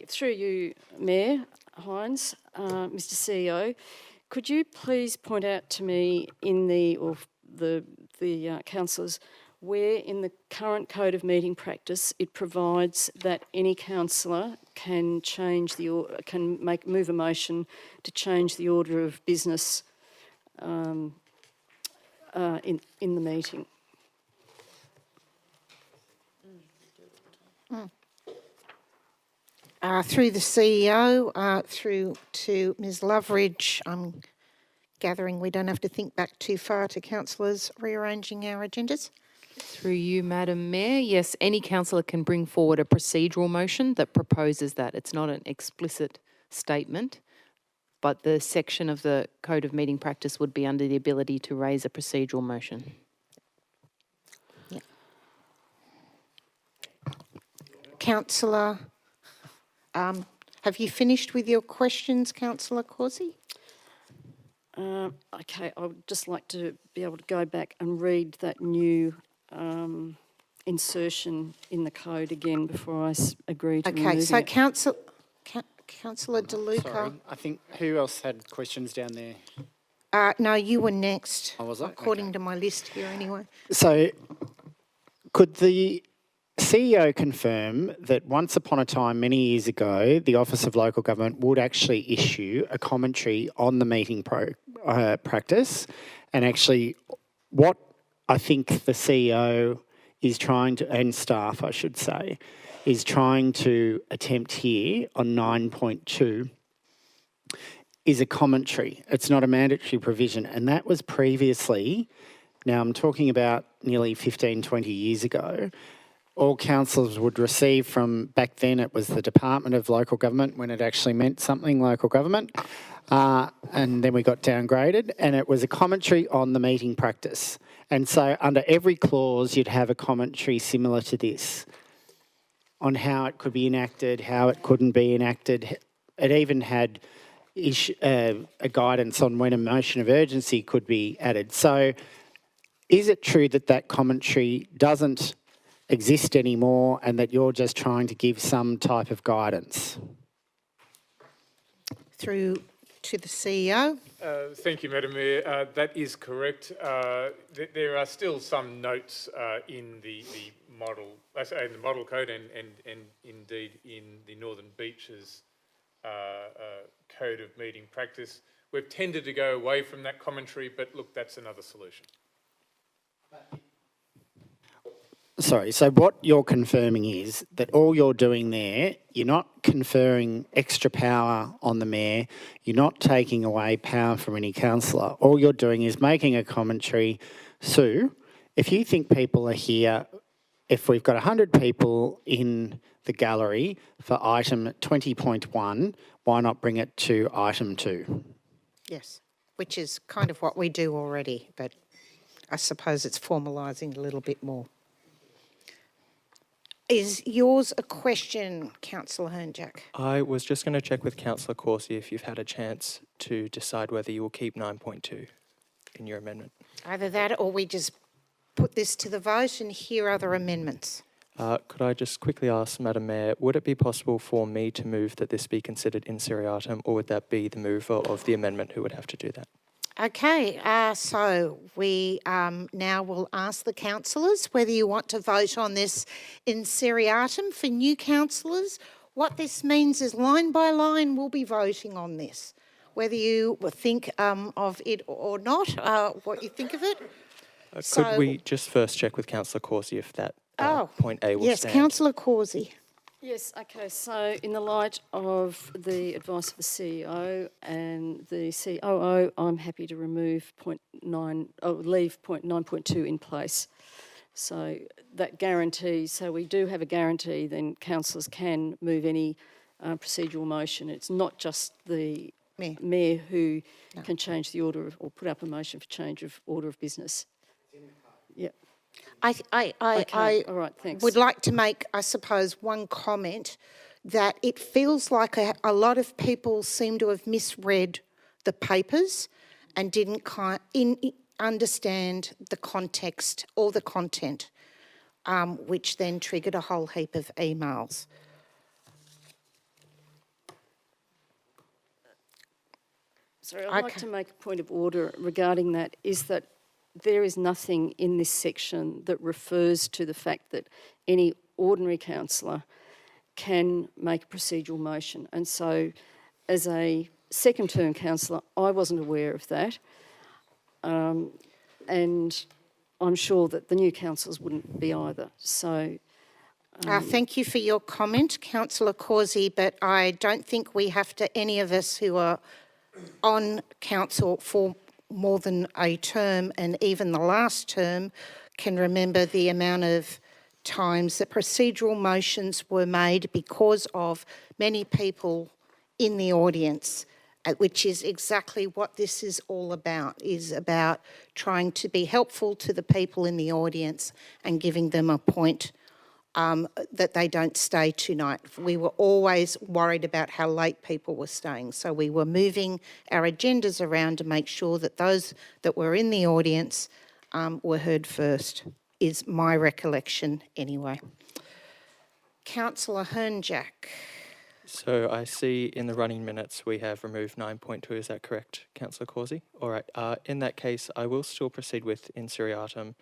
Through you, Mayor Hines, Mr. CEO, could you please point out to me in the councillors where in the current Code of Meeting Practice it provides that any councillor can move a motion to change the order of business in the meeting. Through the CEO, through to Ms Loveridge, I'm gathering we don't have to think back too far to councillors rearranging our agendas. Through you, Madam Mayor, yes, any councillor can bring forward a procedural motion that proposes that. It's not an explicit statement, but the section of the Code of Meeting Practice would be under the ability to raise a procedural motion. Yeah. Councillor, have you finished with your questions, Councillor Causey? Okay, I would just like to be able to go back and read that new insertion in the code again before I agree to remove it. Okay, so Councillor De Luca. Sorry, I think who else had questions down there? No, you were next. Oh, was I? According to my list here anyway. So could the CEO confirm that once upon a time, many years ago, the Office of Local Government would actually issue a commentary on the meeting practice, and actually what I think the CEO is trying to, and staff I should say, is trying to attempt here on 9.2 is a commentary. It's not a mandatory provision, and that was previously, now I'm talking about nearly 15, 20 years ago, all councillors would receive from, back then it was the Department of Local Government when it actually meant something, local government, and then we got downgraded, and it was a commentary on the meeting practice. And so under every clause you'd have a commentary similar to this on how it could be enacted, how it couldn't be enacted. It even had a guidance on when a motion of urgency could be added. So is it true that that commentary doesn't exist anymore and that you're just trying to give some type of guidance? Through to the CEO. Thank you, Madam Mayor. That is correct. There are still some notes in the model, in the model code, and indeed in the Northern Beaches Code of Meeting Practice. We've tended to go away from that commentary, but look, that's another solution. Sorry, so what you're confirming is that all you're doing there, you're not conferring extra power on the mayor, you're not taking away power from any councillor. All you're doing is making a commentary. Sue, if you think people are here, if we've got 100 people in the gallery for item 20.1, why not bring it to item 2? Yes, which is kind of what we do already, but I suppose it's formalising a little bit more. Is yours a question, Councillor Hernjack? I was just going to check with Councillor Corsi if you've had a chance to decide whether you will keep 9.2 in your amendment. Either that or we just put this to the vote and hear other amendments. Could I just quickly ask, Madam Mayor, would it be possible for me to move that this be considered in seriatim, or would that be the mover of the amendment who would have to do that? Okay, so we now will ask the councillors whether you want to vote on this in seriatim. For new councillors, what this means is line by line we'll be voting on this. Whether you think of it or not, what you think of it. Could we just first check with Councillor Corsi if that point A will yes, stand? Councillor Corsi. Yes, okay, so in the light of the advice of the CEO and the COO, I'm happy to remove leave point 9.2 in place. So that guarantees, so we do have a guarantee, then councillors can move any procedural motion. It's not just the Mayor who can change the order or put up a motion for change of order of business. Yeah. I all right, thanks. would like to make, I suppose, one comment that it feels like a lot of people seem to have misread the papers and didn't understand the context or the content, which then triggered a whole heap of emails. Sorry, I'd like to make a point of order regarding that, is that there is nothing in this section that refers to the fact that any ordinary councillor can make a procedural motion. And so as a second-term councillor, I wasn't aware of that. And I'm sure that the new councillors wouldn't be either. So thank you for your comment, Councillor Corsi, but I don't think we have to, any of us who are on council for more than a term, and even the last term, can remember the amount of times that procedural motions were made because of many people in the audience, which is exactly what this is all about, is about trying to be helpful to the people in the audience and giving them a point that they don't stay tonight. We were always worried about how late people were staying, so we were moving our agendas around to make sure that those that were in the audience were heard first, is my recollection anyway. Councillor Hernjack. So I see in the running minutes we have removed 9.2, is that correct, Councillor Corsi? All right, in that case, I will still proceed with in seriatim,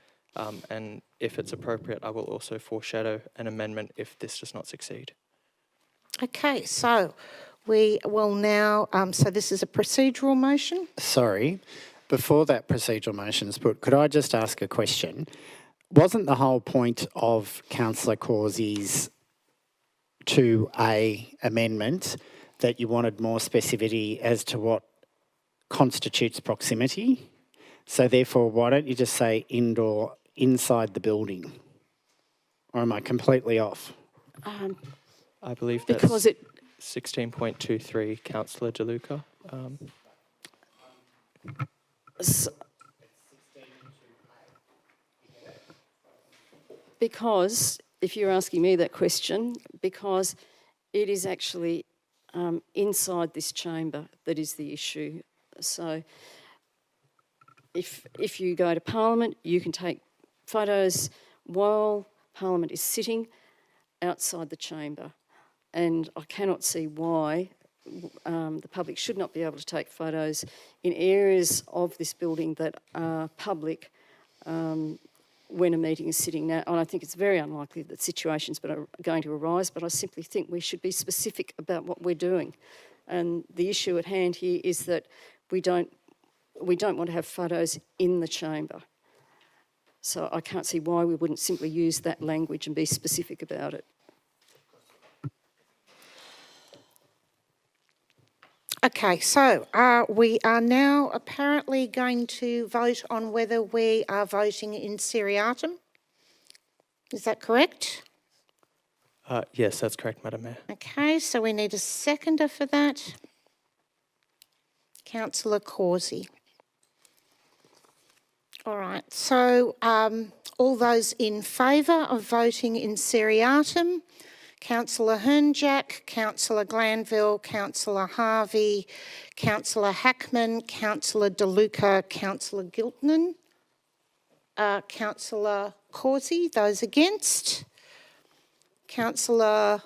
and if it's appropriate, I will also foreshadow an amendment if this does not succeed. Okay, so we will now, so this is a procedural motion? Sorry, before that procedural motion is put, could I just ask a question? Wasn't the whole point of Councillor Corsi's 2A amendment that you wanted more specificity as to what constitutes proximity? So therefore, why don't you just say indoor, inside the building? Or am I completely off? I believe that's because it 16.23, Councillor De Luca. Because, if you're asking me that question, because it is actually inside this chamber that is the issue. So if you go to Parliament, you can take photos while Parliament is sitting outside the chamber. And I cannot see why the public should not be able to take photos in areas of this building that are public when a meeting is sitting now. And I think it's very unlikely that situations are going to arise, but I simply think we should be specific about what we're doing. And the issue at hand here is that we don't want to have photos in the chamber. So I can't see why we wouldn't simply use that language and be specific about it. Okay, so we are now apparently going to vote on whether we are voting in seriatim. Is that correct? Yes, that's correct, Madam Mayor. Okay, so we need a seconder for that. Councillor Corsi. All right, so All those in favour of voting in seriatim, Councillor Hernjack, Councillor Glanville, Councillor Harvey, Councillor Hackman, Councillor DeLuca, Councillor Giltnan, Councillor Causey. Those against? Councillor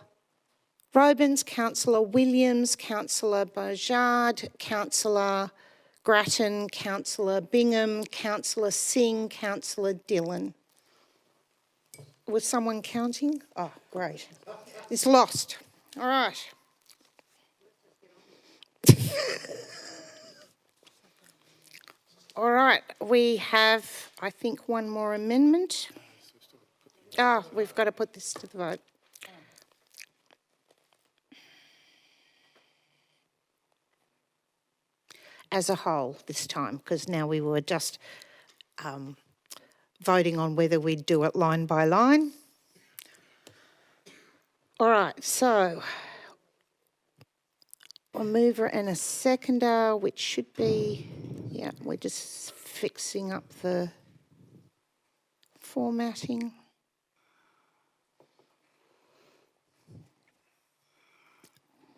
Robins, Councillor Williams, Councillor Bojard, Councillor Grattan, Councillor Bingham, Councillor Singh, Councillor Dillon. Was someone counting? Oh, great. It's lost. All right. All right, we have, I think, one more amendment. We've got to put this to the vote. As a whole this time, because now we were just voting on whether we'd do it line by line. All right, so a mover and a seconder, which should be, yeah, we're just fixing up the formatting.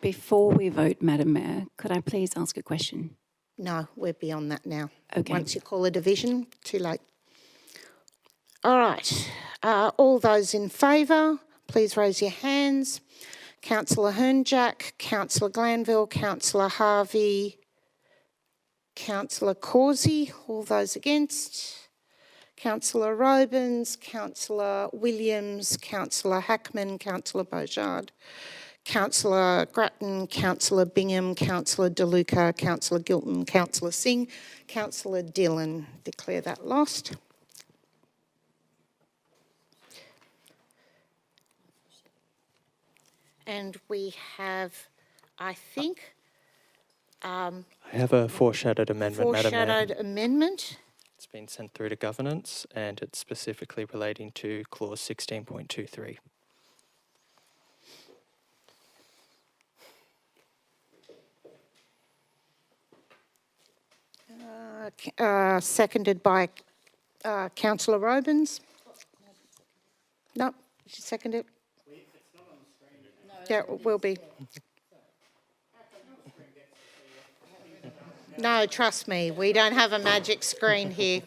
Before we vote, Madam Mayor, could I please ask a question? No, we're beyond that now. Okay. Once you call a division, too late. All right. All those in favour, please raise your hands. Councillor Hernjack, Councillor Glanville, Councillor Harvey, Councillor Causey. All those against? Councillor Robins, Councillor Williams, Councillor Hackman, Councillor Bojard, Councillor Grattan, Councillor Bingham, Councillor DeLuca, Councillor Gilton, Councillor Singh, Councillor Dillon. Declare that lost. And we have, I think... I have a foreshadowed amendment, Madam Mayor. Foreshadowed amendment. It's been sent through to governance and it's specifically relating to clause 16.23. Seconded by Councillor Robins. No, she seconded it. Yeah, it will be. No, trust me, we don't have a magic screen here.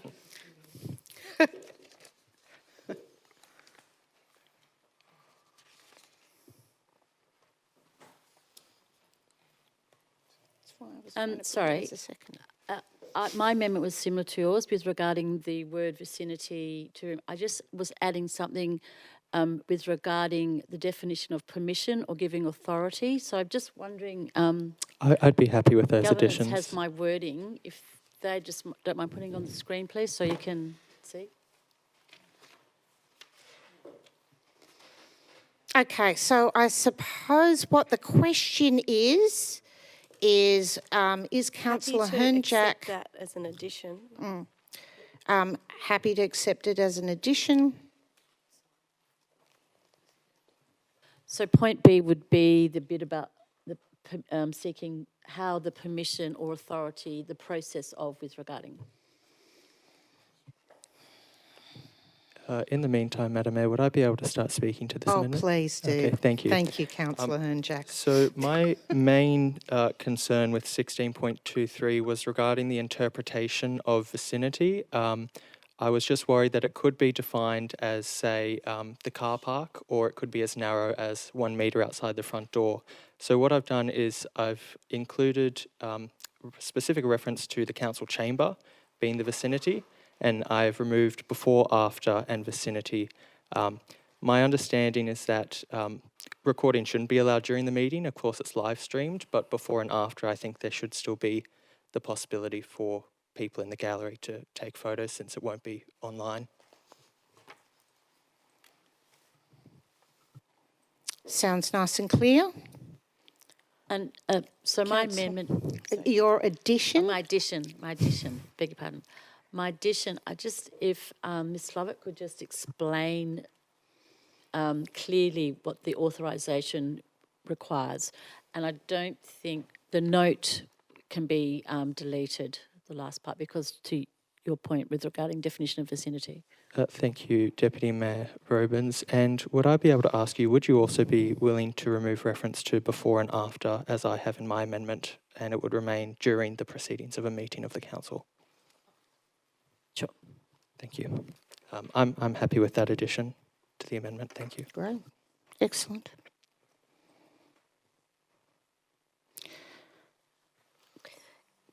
Sorry. My amendment was similar to yours with regarding the word vicinity. I just was adding something with regarding the definition of permission or giving authority. So I'm just wondering. I'd be happy with those Governance additions. has my wording. If they just don't mind putting it on the screen, please, so you can see. Okay, so I suppose what the question is Councillor Hernjack accept that as an addition? happy to accept it as an addition? So point B would be the bit about the seeking how the permission or authority, the process of with regarding. In the meantime, Madam Mayor, would I be able to start speaking to this amendment? Please do. Okay, thank you. Thank you, Councillor Hernjack. So my main concern with 16.23 was regarding the interpretation of vicinity. I was just worried that it could be defined as, say, the car park, or it could be as narrow as 1 metre outside the front door. So what I've done is I've included specific reference to the council chamber being the vicinity, and I've removed before, after, and vicinity. My understanding is that recording shouldn't be allowed during the meeting. Of course, it's live streamed, but before and after, I think there should still be the possibility for people in the gallery to take photos since it won't be online. Sounds nice and clear. And so my amendment... Your addition? My addition, beg your pardon. My addition, if Ms Lovett could just explain clearly what the authorisation requires. And I don't think the note can be deleted, the last part, because to your point with regarding definition of vicinity. Thank you, Deputy Mayor Robins. And would I be able to ask you, would you also be willing to remove reference to before and after, as I have in my amendment, and it would remain during the proceedings of a meeting of the council? Sure. Thank you. I'm happy with that addition to the amendment. Thank you. Great. Excellent.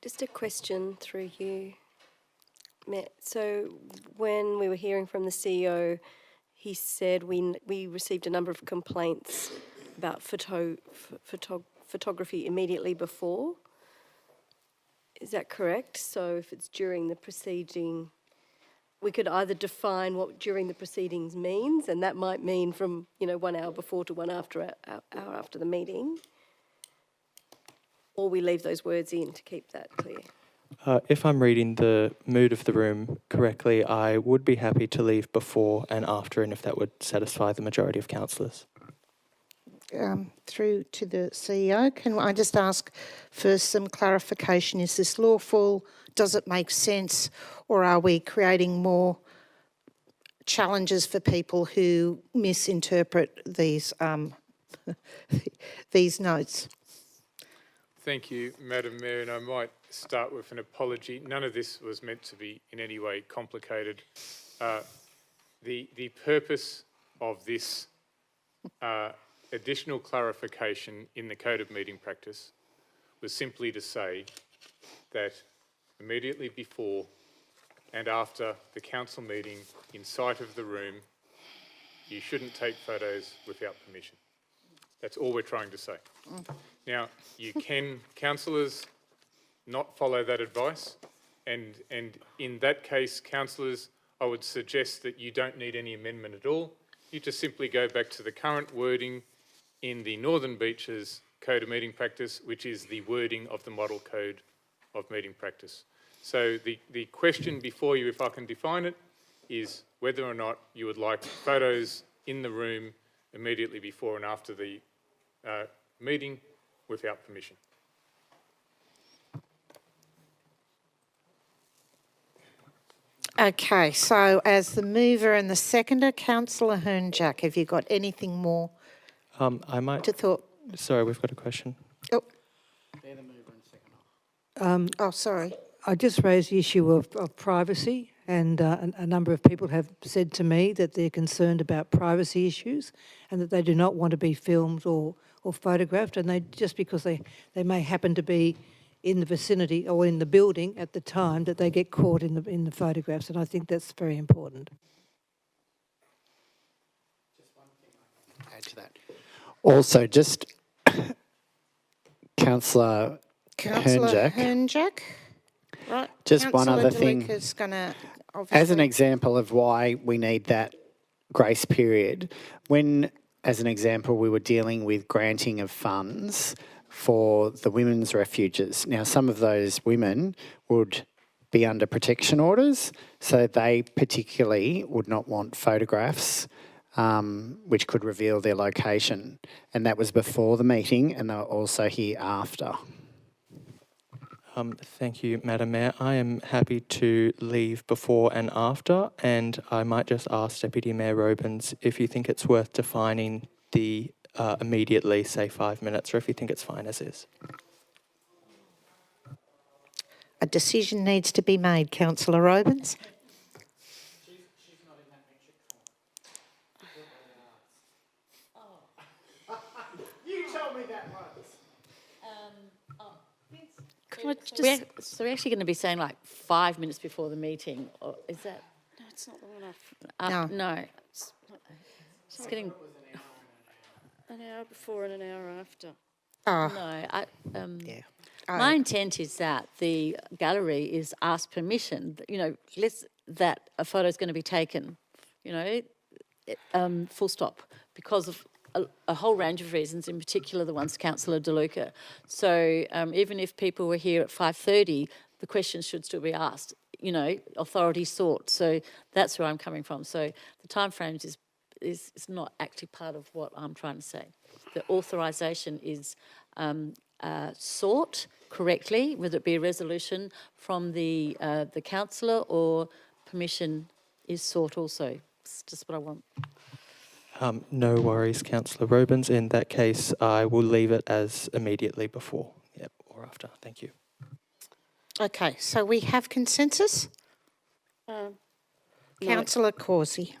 Just a question through you, Matt. So when we were hearing from the CEO, he said we received a number of complaints about photography immediately before. Is that correct? So if it's during the proceeding, we could either define what during the proceedings means, and that might mean from 1 hour before to 1 hour after the meeting, or we leave those words in to keep that clear. If I'm reading the mood of the room correctly, I would be happy to leave before and after, and if that would satisfy the majority of councillors. Through to the CEO, can I just ask for some clarification? Is this lawful? Does it make sense? Or are we creating more challenges for people who misinterpret these these notes? Thank you, Madam Mayor, and I might start with an apology. None of this was meant to be in any way complicated. The purpose of this additional clarification in the Code of Meeting Practice was simply to say that immediately before and after the council meeting in sight of the room, you shouldn't take photos without permission. That's all we're trying to say. Now, you can, councillors, not follow that advice, and in that case, councillors, I would suggest that you don't need any amendment at all. You just simply go back to the current wording in the Northern Beaches Code of Meeting Practice, which is the wording of the Model Code of Meeting Practice. So the question before you, if I can define it, is whether or not you would like photos in the room immediately before and after the meeting without permission. Okay, so as the mover and the seconder, Councillor Hern-Jack, have you got anything more I might. to thought? Sorry, we've got a question. Oh. They're the mover and seconder. Oh, sorry. I just raised the issue of privacy, and a number of people have said to me that they're concerned about privacy issues and that they do not want to be filmed or photographed, and they just because they may happen to be in the vicinity or in the building at the time that they get caught in the photographs, and I think that's very important. Just one thing I can add to that. Also, just Councillor Hern-Jack. Right. Just one other thing. As an example of why we need that grace period, when, as an example, we were dealing with granting of funds for the women's refuges. Now, some of those women would be under protection orders, so they particularly would not want photographs which could reveal their location. And that was before the meeting, and they were also here after. Thank you, Madam Mayor. I am happy to leave before and after, and I might just ask Deputy Mayor Robins if you think it's worth defining the immediately, say 5 minutes, or if you think it's fine as is. A decision needs to be made, Councillor Robins. She's not in that metric column. You told me that once. So we're actually going to be saying like 5 minutes before the meeting, or is that? No, it's not long enough. No. It's getting an hour before and an hour after. No, my intent is that the gallery is asked permission, that a photo is going to be taken, full stop, because of a whole range of reasons, in particular the ones Councillor De Luca. So even if people were here at 5:30, the questions should still be asked, authority sought. So that's where I'm coming from. So the timeframes is not actually part of what I'm trying to say. The authorisation is sought correctly, whether it be a resolution from the councillor or permission is sought also. It's just what I want. No worries, Councillor Robins. In that case, I will leave it as immediately before, or after. Thank you. Okay, so we have consensus? Councillor Causey.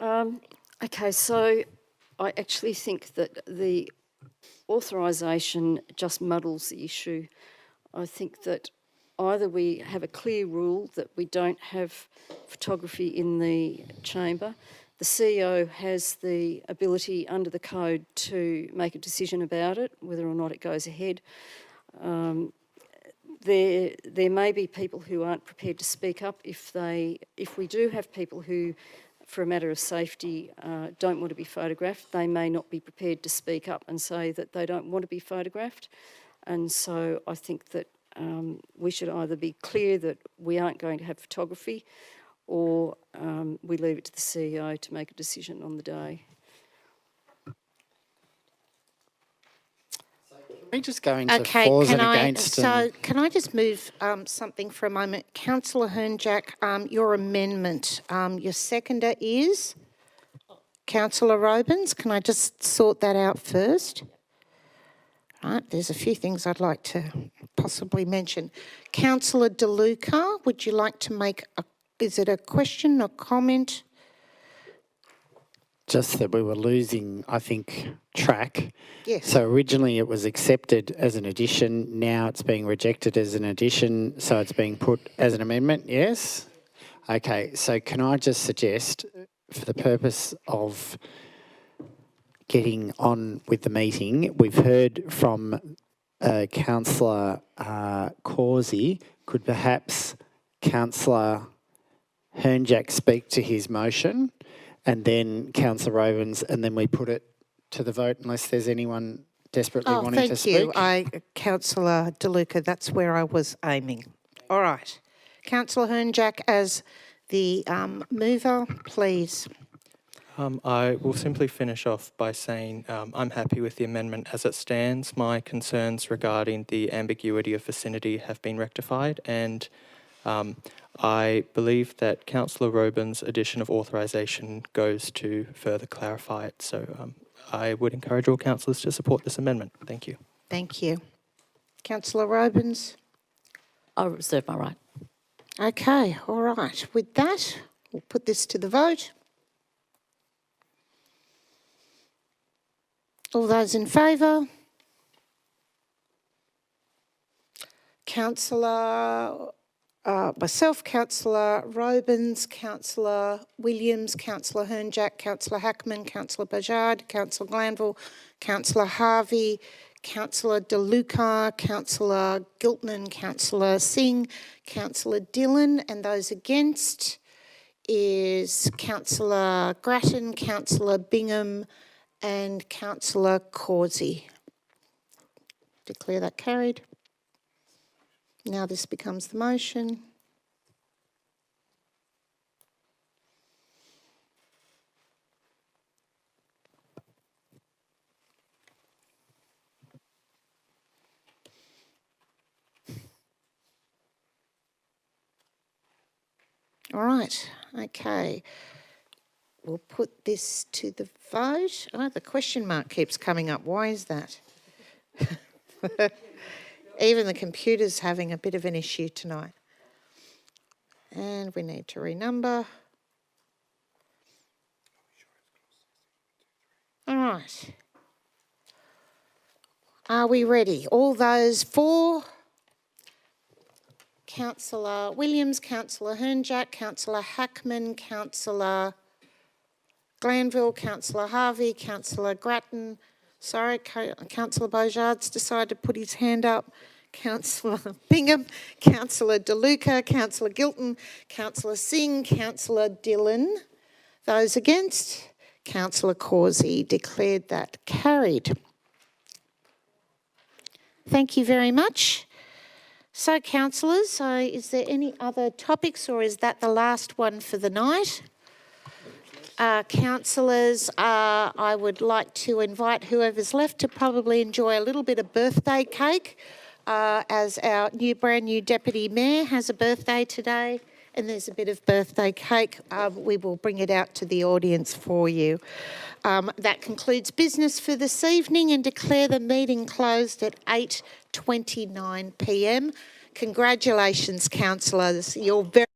Okay, so I actually think that the authorisation just muddles the issue. I think that either we have a clear rule that we don't have photography in the chamber. The CEO has the ability under the code to make a decision about it, whether or not it goes ahead. There may be people who aren't prepared to speak up. If we do have people who, for a matter of safety, don't want to be photographed, they may not be prepared to speak up and say that they don't want to be photographed. And so I think that we should either be clear that we aren't going to have photography, or we leave it to the CEO to make a decision on the day. We just go into Okay, fors can and I, against. so can I just move something for a moment? Councillor Hernjack, your amendment, your seconder is Councillor Robins. Can I just sort that out first? Right, there's a few things I'd like to possibly mention. Councillor De Luca, would you like to make is it a question or comment? Just that we were losing, I think, track. Yes. So originally it was accepted as an addition. Now it's being rejected as an addition. So it's being put as an amendment. Yes? Okay. So can I just suggest, for the purpose of getting on with the meeting, we've heard from Councillor Causey. Could perhaps Councillor Hernjack speak to his motion? And then Councillor Robins, and then we put it to the vote unless there's anyone desperately wanting to speak. Thank you. Councillor De Luca, that's where I was aiming. All right. Councillor Hernjack, as the mover, please. I will simply finish off by saying I'm happy with the amendment as it stands. My concerns regarding the ambiguity of vicinity have been rectified, and I believe that Councillor Robins' addition of authorisation goes to further clarify it. So I would encourage all councillors to support this amendment. Thank you. Thank you. Councillor Robins? I reserve my right. Okay, all right. With that, we'll put this to the vote. All those in favour? Myself, Councillor Robins, Councillor Williams, Councillor Hernjack, Councillor Hackman, Councillor Bajard, Councillor Glanville, Councillor Harvey, Councillor De Luca, Councillor Giltman, Councillor Singh, Councillor Dillon, and those against is Councillor Grattan, Councillor Bingham, and Councillor Causey. Declare that carried. Now this becomes the motion. All right, okay. We'll put this to the vote. Oh, the question mark keeps coming up. Why is that? Even the computer's having a bit of an issue tonight. And we need to renumber. All right. Are we ready? All those for? Councillor Williams, Councillor Hernjack, Councillor Hackman, Councillor Glanville, Councillor Harvey, Councillor Grattan. Sorry, Councillor Bojard's decided to put his hand up. Councillor Bingham, Councillor De Luca, Councillor Gilton, Councillor Singh, Councillor Dillon. Those against? Councillor Causey. Declared that carried. Thank you very much. So, councillors, is there any other topics, or is that the last one for the night? Councillors, I would like to invite whoever's left to probably enjoy a little bit of birthday cake, as our brand new Deputy Mayor has a birthday today, and there's a bit of birthday cake. We will bring it out to the audience for you. That concludes business for this evening, and declare the meeting closed at 8:29 p.m. Congratulations, councillors. You're very